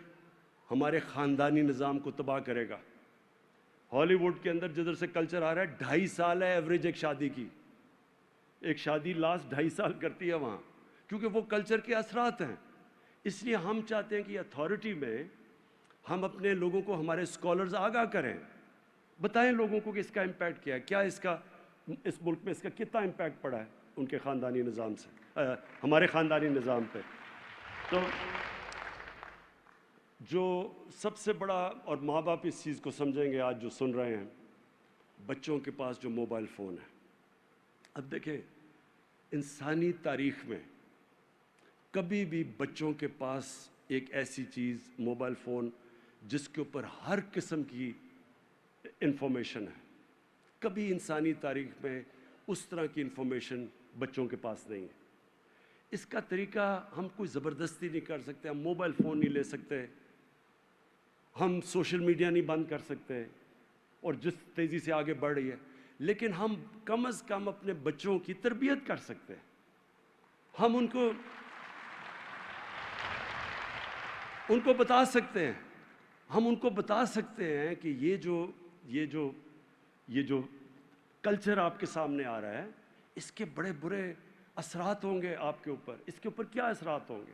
[SPEAKER 2] ہمارے خاندانی نظام کو تباہ کرے گا۔ ہالی ووڈ کے اندر جدھر سے کلچر آ رہا ہے، 2.5 سال ہے ایوریج ایک شادی کی، ایک شادی لاسٹ 2.5 سال کرتی ہے وہاں، کیونکہ وہ کلچر کے اثرات ہیں۔ اس لیے ہم چاہتے ہیں کہ اتھارٹی میں ہم اپنے لوگوں کو، ہمارے اسکالرز آگاہ کریں، بتائیں لوگوں کو کہ اس کا امپیکٹ کیا ہے، کیا اس ملک میں اس کا کتنا امپیکٹ پڑا ہے ان کے خاندانی نظام سے، ہمارے خاندانی نظام پہ۔ تو جو سب سے بڑا، اور ماں باپ اس چیز کو سمجھیں گے آج جو سن رہے ہیں، بچوں کے پاس جو موبائل فون ہے۔ اب دیکھیں، انسانی تاریخ میں کبھی بھی بچوں کے پاس ایک ایسی چیز موبائل فون جس کے اوپر ہر قسم کی انفارمیشن ہے، کبھی انسانی تاریخ میں اس طرح کی انفارمیشن بچوں کے پاس نہیں ہے۔ اس کا طریقہ ہم کوئی زبردستی نہیں کر سکتے، ہم موبائل فون نہیں لے سکتے، ہم سوشل میڈیا نہیں بند کر سکتے، اور جس تیزی سے آگے بڑھ رہی ہے، لیکن ہم کم از کم اپنے بچوں کی تربیت کر سکتے ہیں۔ ہم ان کو بتا سکتے ہیں، ہم ان کو بتا سکتے ہیں کہ یہ جو کلچر آپ کے سامنے آ رہا ہے، اس کے بڑے برے اثرات ہوں گے آپ کے اوپر، اس کے اوپر کیا اثرات ہوں گے۔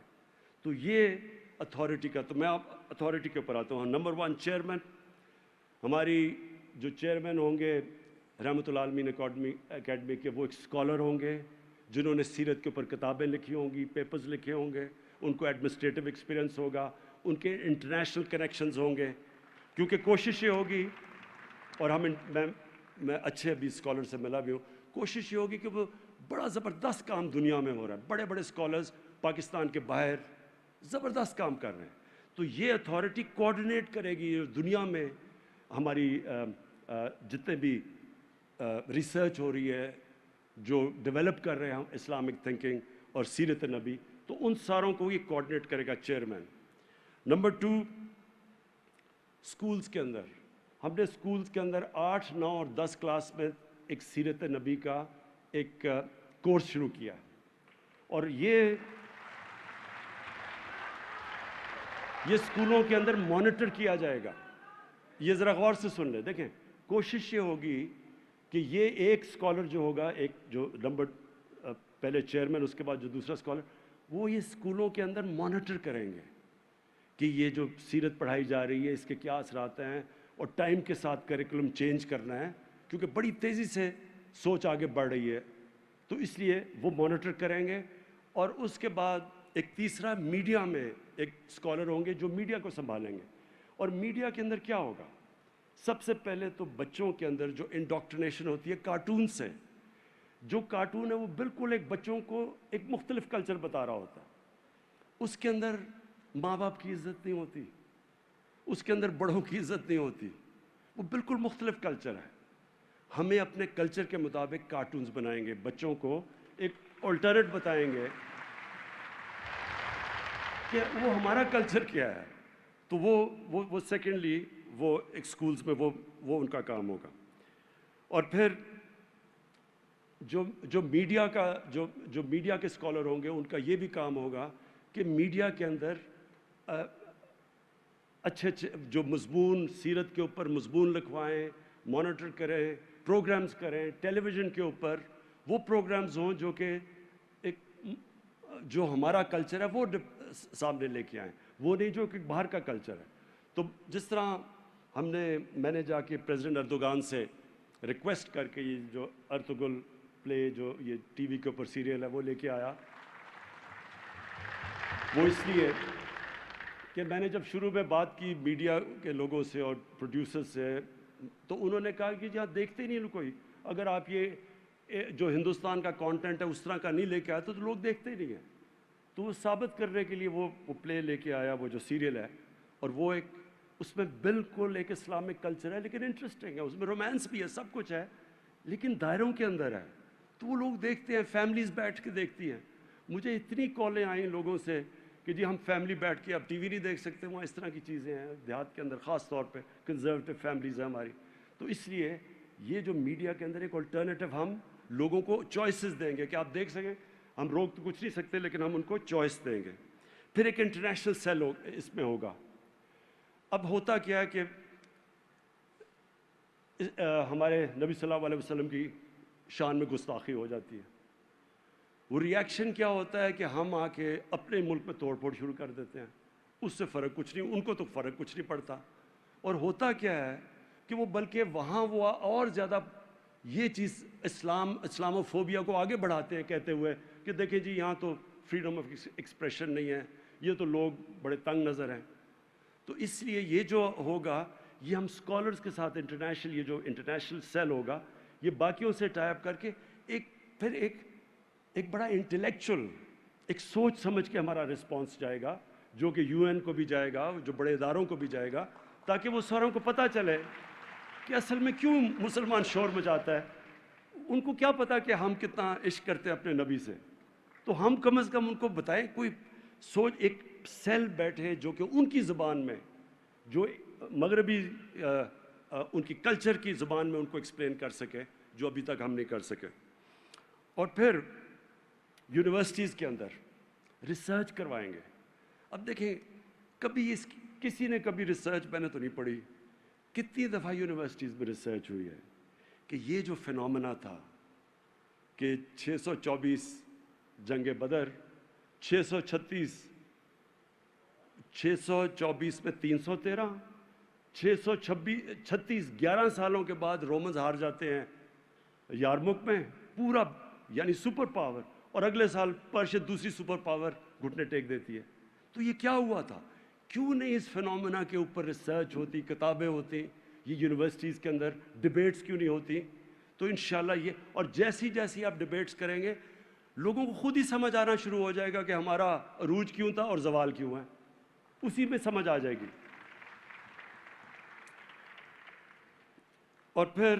[SPEAKER 2] تو یہ اتھارٹی کا، تو میں اتھارٹی کے اوپر آتا ہوں۔ نمبر 1 چیئرمین، ہماری جو چیئرمین ہوں گے رحمۃ اللہ عالمین اکیڈمی کے، وہ ایک اسکالر ہوں گے جنہوں نے سیرت کے اوپر کتابیں لکھی ہوں گی، پیپرز لکھے ہوں گے، ان کو ایڈمنسٹریٹو ایکسپیرینس ہوگا، ان کے انٹرنیشنل کنیکشنز ہوں گے، کیونکہ کوشش یہ ہوگی، اور میں اچھے ابھی اسکالر سے ملا بھی ہوں، کوشش یہ ہوگی کہ وہ بڑا زبردست کام دنیا میں ہو رہا ہے، بڑے بڑے اسکالرز پاکستان کے باہر زبردست کام کر رہے ہیں۔ تو یہ اتھارٹی کوآرڈینیٹ کرے گی دنیا میں ہماری جتنے بھی ریسرچ ہو رہی ہے، جو ڈیولپ کر رہے ہیں ہم اسلامک تھنکنگ اور سیرت نبی، تو ان ساروں کو یہ کوآرڈینیٹ کرے گا چیئرمین۔ نمبر 2 اسکولز کے اندر، ہم نے اسکولز کے اندر 8، 9 اور 10 کلاس میں ایک سیرت نبی کا ایک کورس شروع کیا، اور یہ اسکولوں کے اندر مانیٹر کیا جائے گا۔ یہ ذرا غور سے سن لیں، دیکھیں، کوشش یہ ہوگی کہ یہ ایک اسکالر جو ہوگا، ایک جو پہلے چیئرمین، اس کے بعد جو دوسرا اسکالر، وہ یہ اسکولوں کے اندر مانیٹر کریں گے کہ یہ جو سیرت پڑھائی جا رہی ہے اس کے کیا اثرات ہیں، اور ٹائم کے ساتھ کریکولم چینج کرنا ہے، کیونکہ بڑی تیزی سے سوچ آگے بڑھ رہی ہے، تو اس لیے وہ مانیٹر کریں گے۔ اور اس کے بعد ایک تیسرا، میڈیا میں ایک اسکالر ہوں گے جو میڈیا کو سنبھالیں گے۔ اور میڈیا کے اندر کیا ہوگا؟ سب سے پہلے تو بچوں کے اندر جو انڈاکٹرینیشن ہوتی ہے کارٹون سے، جو کارٹون ہے وہ بالکل ایک بچوں کو ایک مختلف کلچر بتا رہا ہوتا ہے، اس کے اندر ماں باپ کی عزت نہیں ہوتی، اس کے اندر بڑوں کی عزت نہیں ہوتی، وہ بالکل مختلف کلچر ہے۔ ہمیں اپنے کلچر کے مطابق کارٹونز بنائیں گے، بچوں کو ایک الٹرنیٹ بتائیں گے کہ وہ ہمارا کلچر کیا ہے، تو وہ سیکنڈلی وہ ایک سکولز میں وہ ان کا کام ہوگا۔ اور پھر جو میڈیا کے اسکالر ہوں گے، ان کا یہ بھی کام ہوگا کہ میڈیا کے اندر اچھے جو مضمون، سیرت کے اوپر مضمون لکھوائیں، مانیٹر کریں، پروگرامز کریں، ٹیلی ویژن کے اوپر وہ پروگرامز ہوں جو کہ جو ہمارا کلچر ہے وہ سامنے لے کے آئیں، وہ نہیں جو کہ باہر کا کلچر ہے۔ تو جس طرح میں نے جا کے پریزیڈنٹ اردوغان سے ریکویسٹ کر کے یہ جو ارطغرل پلے، جو یہ ٹی وی کے اوپر سیریل ہے، وہ لے کے آیا، وہ اس لیے کہ میں نے جب شروع میں بات کی میڈیا کے لوگوں سے اور پروڈیوسر سے تو انہوں نے کہا کہ جی آپ دیکھتے ہی نہیں کوئی، اگر آپ یہ جو ہندوستان کا کانٹینٹ ہے اس طرح کا نہیں لے کے آئے تو لوگ دیکھتے ہی نہیں ہیں۔ تو وہ ثابت کرنے کے لیے وہ پلے لے کے آیا، وہ جو سیریل ہے، اور وہ ایک اس میں بالکل ایک اسلامک کلچر ہے لیکن انٹرسٹنگ ہے، اس میں رومانس بھی ہے، سب کچھ ہے لیکن دائروں کے اندر ہے، تو وہ لوگ دیکھتے ہیں، فیملیز بیٹھ کے دیکھتی ہیں۔ مجھے اتنی کالیں آئیں لوگوں سے کہ جی ہم فیملی بیٹھ کے اب ٹی وی نہیں دیکھ سکتے، وہاں اس طرح کی چیزیں ہیں دیہات کے اندر، خاص طور پہ کنزرویٹو فیملیز ہیں ہماری۔ تو اس لیے یہ جو میڈیا کے اندر ایک الٹرنیٹو ہم لوگوں کو چوائسز دیں گے کہ آپ دیکھ سکیں، ہم روک تو کچھ نہیں سکتے لیکن ہم ان کو چوائس دیں گے۔ پھر ایک انٹرنیشنل سیل اس میں ہوگا۔ اب ہوتا کیا ہے کہ ہمارے نبی صلی اللہ علیہ وسلم کی شان میں گستاخی ہو جاتی ہے، وہ ریاکشن کیا ہوتا ہے کہ ہم آ کے اپنے ملک میں توڑ پھوڑ شروع کر دیتے ہیں، اس سے فرق کچھ نہیں، ان کو تو فرق کچھ نہیں پڑتا، اور ہوتا کیا ہے کہ وہ بلکہ وہاں وہ اور زیادہ یہ چیز اسلاموفوبیا کو آگے بڑھاتے ہیں، کہتے ہوئے کہ دیکھیں جی یہاں تو فریڈم آف ایکسپریشن نہیں ہے، یہ تو لوگ بڑے تنگ نظر ہیں۔ تو اس لیے یہ جو ہوگا یہ ہم اسکالرس کے ساتھ یہ جو انٹرنیشنل سیل ہوگا یہ باقیوں سے ٹائی اپ کر کے پھر ایک بڑا انٹلیکچوئل ایک سوچ سمجھ کے ہمارا رسپانس جائے گا، جو کہ یو این کو بھی جائے گا، جو بڑے اداروں کو بھی جائے گا، تاکہ وہ ساروں کو پتہ چلے کہ اصل میں کیوں مسلمان شور مچاتا ہے۔ ان کو کیا پتا کہ ہم کتنا عشق کرتے ہیں اپنے نبی سے، تو ہم کم از کم ان کو بتائیں، کوئی سوچ ایک سیل بیٹھے جو کہ ان کی زبان میں، جو مغربی ان کی کلچر کی زبان میں ان کو ایکسپلین کر سکے، جو ابھی تک ہم نہیں کر سکے۔ اور پھر یونیورسٹیز کے اندر ریسرچ کروائیں گے۔ اب دیکھیں کبھی کسی نے کبھی ریسرچ میں نے تو نہیں پڑھی، کتنی دفعہ یونیورسٹیز میں ریسرچ ہوئی ہے کہ یہ جو فینومینا تھا کہ 624 جنگ بدر، 624 میں 313، 636 11 سالوں کے بعد رومنز ہار جاتے ہیں یارمک میں، پورا یعنی سپر پاور، اور اگلے سال پرشیا دوسری سپر پاور گھٹنے ٹیک دیتی ہے۔ تو یہ کیا ہوا تھا؟ کیوں نہیں اس فینومینا کے اوپر ریسرچ ہوتی، کتابیں ہوتی، یہ یونیورسٹیز کے اندر ڈیبیٹس کیوں نہیں ہوتی؟ تو انشاءاللہ یہ، اور جیسی آپ ڈیبیٹس کریں گے لوگوں کو خود ہی سمجھ آنا شروع ہو جائے گا کہ ہمارا عروج کیوں تھا اور زوال کیوں ہے، اسی میں سمجھ آ جائے گی۔ اور پھر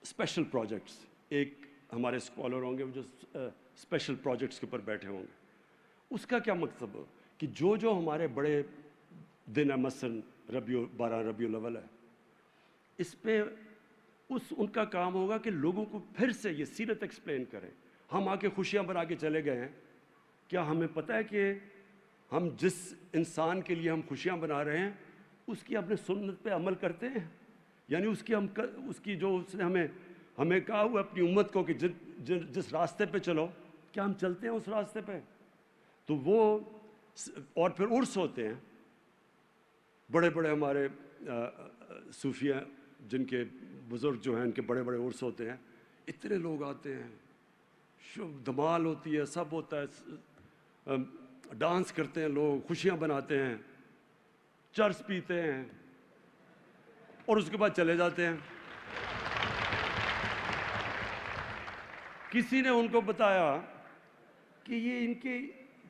[SPEAKER 2] اسپیشل پروجیکٹس، ایک ہمارے اسکالر ہوں گے جو اسپیشل پروجیکٹس کے اوپر بیٹھے ہوں گے۔ اس کا کیا مقصد ہو کہ جو ہمارے بڑے دن ہے، مثلاً 12 ربیع الاول ہے، اس پہ ان کا کام ہوگا کہ لوگوں کو پھر سے یہ سیرت ایکسپلین کریں۔ ہم آ کے خوشیاں بنا کے چلے گئے ہیں، کیا ہمیں پتہ ہے کہ ہم جس انسان کے لیے ہم خوشیاں بنا رہے ہیں اس کی اپنے سنت پہ عمل کرتے ہیں؟ یعنی اس کی جو اس نے ہمیں کہا ہوا اپنی امت کو کہ جس راستے پہ چلو، کیا ہم چلتے ہیں اس راستے پہ؟ تو وہ، اور پھر عرس ہوتے ہیں، بڑے بڑے ہمارے صوفیہ جن کے بزرگ جو ہیں ان کے بڑے بڑے عرس ہوتے ہیں، اتنے لوگ آتے ہیں، دھمال ہوتی ہے، سب ہوتا ہے، ڈانس کرتے ہیں لوگ، خوشیاں بناتے ہیں، چرس پیتے ہیں اور اس کے بعد چلے جاتے ہیں۔ کسی نے ان کو بتایا کہ یہ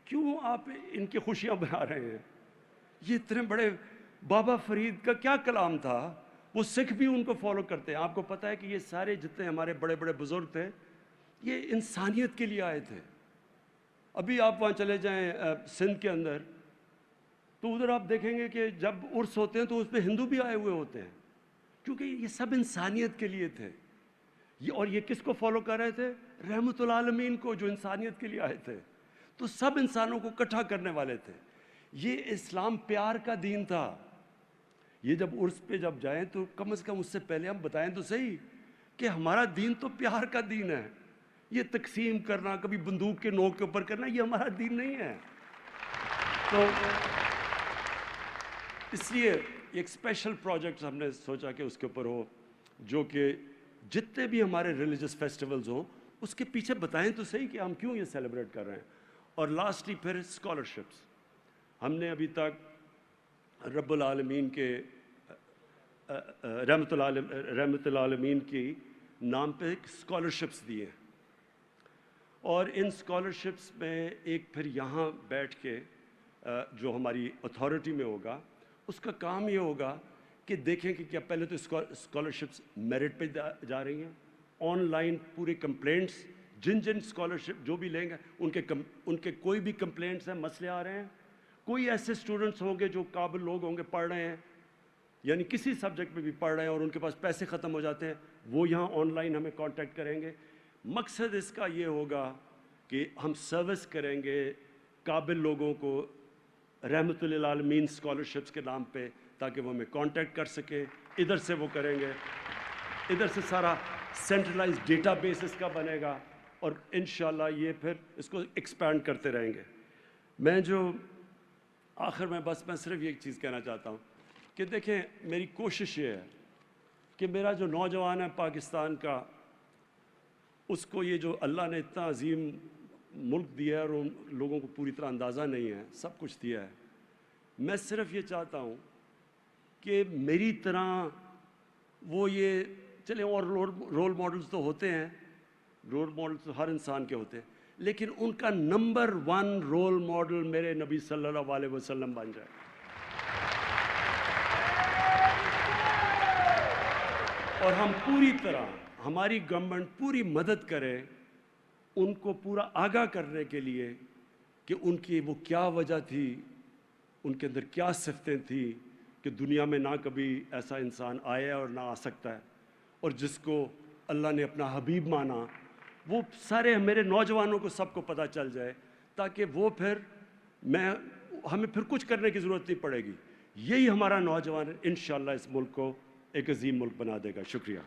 [SPEAKER 2] کیوں آپ ان کی خوشیاں بنا رہے ہیں؟ یہ اتنے بڑے، بابا فرید کا کیا کلام تھا، وہ سکھ بھی ان کو فالو کرتے ہیں۔ آپ کو پتہ ہے کہ یہ سارے جتنے ہمارے بڑے بڑے بزرگ تھے یہ انسانیت کے لیے آئے تھے۔ ابھی آپ وہاں چلے جائیں سندھ کے اندر تو ادھر آپ دیکھیں گے کہ جب عرس ہوتے ہیں تو اس میں ہندو بھی آئے ہوئے ہوتے ہیں، کیونکہ یہ سب انسانیت کے لیے تھے۔ اور یہ کس کو فالو کر رہے تھے؟ رحمت العالمین کو، جو انسانیت کے لیے آئے تھے۔ تو سب انسانوں کو اکٹھا کرنے والے تھے۔ یہ اسلام پیار کا دین تھا۔ یہ جب عرس پہ جب جائیں تو کم از کم اس سے پہلے ہم بتائیں تو صحیح کہ ہمارا دین تو پیار کا دین ہے۔ یہ تقسیم کرنا، کبھی بندوق کے نوک کے اوپر کرنا، یہ ہمارا دین نہیں ہے۔ تو اس لیے ایک اسپیشل پروجیکٹ ہم نے سوچا کہ اس کے اوپر ہو، جو کہ جتنے بھی ہمارے ریلیجس فیسٹیولز ہوں اس کے پیچھے بتائیں تو صحیح کہ ہم کیوں یہ سیلیبریٹ کر رہے ہیں. اور لاسٹلی پھر اسکالرشپس. ہم نے ابھی تک رب العالمین کے رحمت العالمین کی نام پہ اسکالرشپس دیے ہیں, اور ان اسکالرشپس میں ایک پھر یہاں بیٹھ کے جو ہماری اتھارٹی میں ہوگا, اس کا کام یہ ہوگا کہ دیکھیں کہ کیا پہلے تو اسکالرشپس میرٹ پہ جا رہی ہیں, آن لائن پورے کمپلینٹس جن اسکالرشپ جو بھی لیں گے ان کے کوئی بھی کمپلینٹس ہیں, مسئلے آ رہے ہیں, کوئی ایسے اسٹوڈنٹس ہوں گے جو قابل لوگ ہوں گے, پڑھ رہے ہیں, یعنی کسی سبجیکٹ میں بھی پڑھ رہے ہیں اور ان کے پاس پیسے ختم ہو جاتے ہیں, وہ یہاں آن لائن ہمیں کانٹیکٹ کریں گے. مقصد اس کا یہ ہوگا کہ ہم سروس کریں گے قابل لوگوں کو رحمت للعالمین اسکالرشپس کے نام پہ, تاکہ وہ ہمیں کانٹیکٹ کر سکیں. ادھر سے وہ کریں گے, ادھر سے سارا سینٹرلائز ڈیٹا بیس اس کا بنے گا, اور انشاءاللہ یہ پھر اس کو ایکسپینڈ کرتے رہیں گے. میں جو آخر میں بس میں صرف یہ ایک چیز کہنا چاہتا ہوں کہ دیکھیں, میری کوشش یہ ہے کہ میرا جو نوجوان ہے پاکستان کا, اس کو یہ جو اللہ نے اتنا عظیم ملک دیا ہے اور ان لوگوں کو پوری طرح اندازہ نہیں ہے, سب کچھ دیا ہے, میں صرف یہ چاہتا ہوں کہ میری طرح وہ یہ چلیں, اور رول ماڈلز تو ہوتے ہیں, رول ماڈلز تو ہر انسان کے ہوتے ہیں, لیکن ان کا نمبر 1 رول ماڈل میرے نبی صلی اللہ علیہ وسلم بن جائے. اور ہم پوری طرح, ہماری گورنمنٹ پوری مدد کرے ان کو پورا آگاہ کرنے کے لیے کہ ان کی وہ کیا وجہ تھی, ان کے اندر کیا صفتیں تھیں کہ دنیا میں نہ کبھی ایسا انسان آیا اور نہ آ سکتا ہے, اور جس کو اللہ نے اپنا حبیب مانا. وہ سارے میرے نوجوانوں کو سب کو پتہ چل جائے, تاکہ وہ پھر ہمیں پھر کچھ کرنے کی ضرورت نہیں پڑے گی. یہی ہمارا نوجوان انشاءاللہ اس ملک کو ایک عظیم ملک بنا دے گا. شکریہ.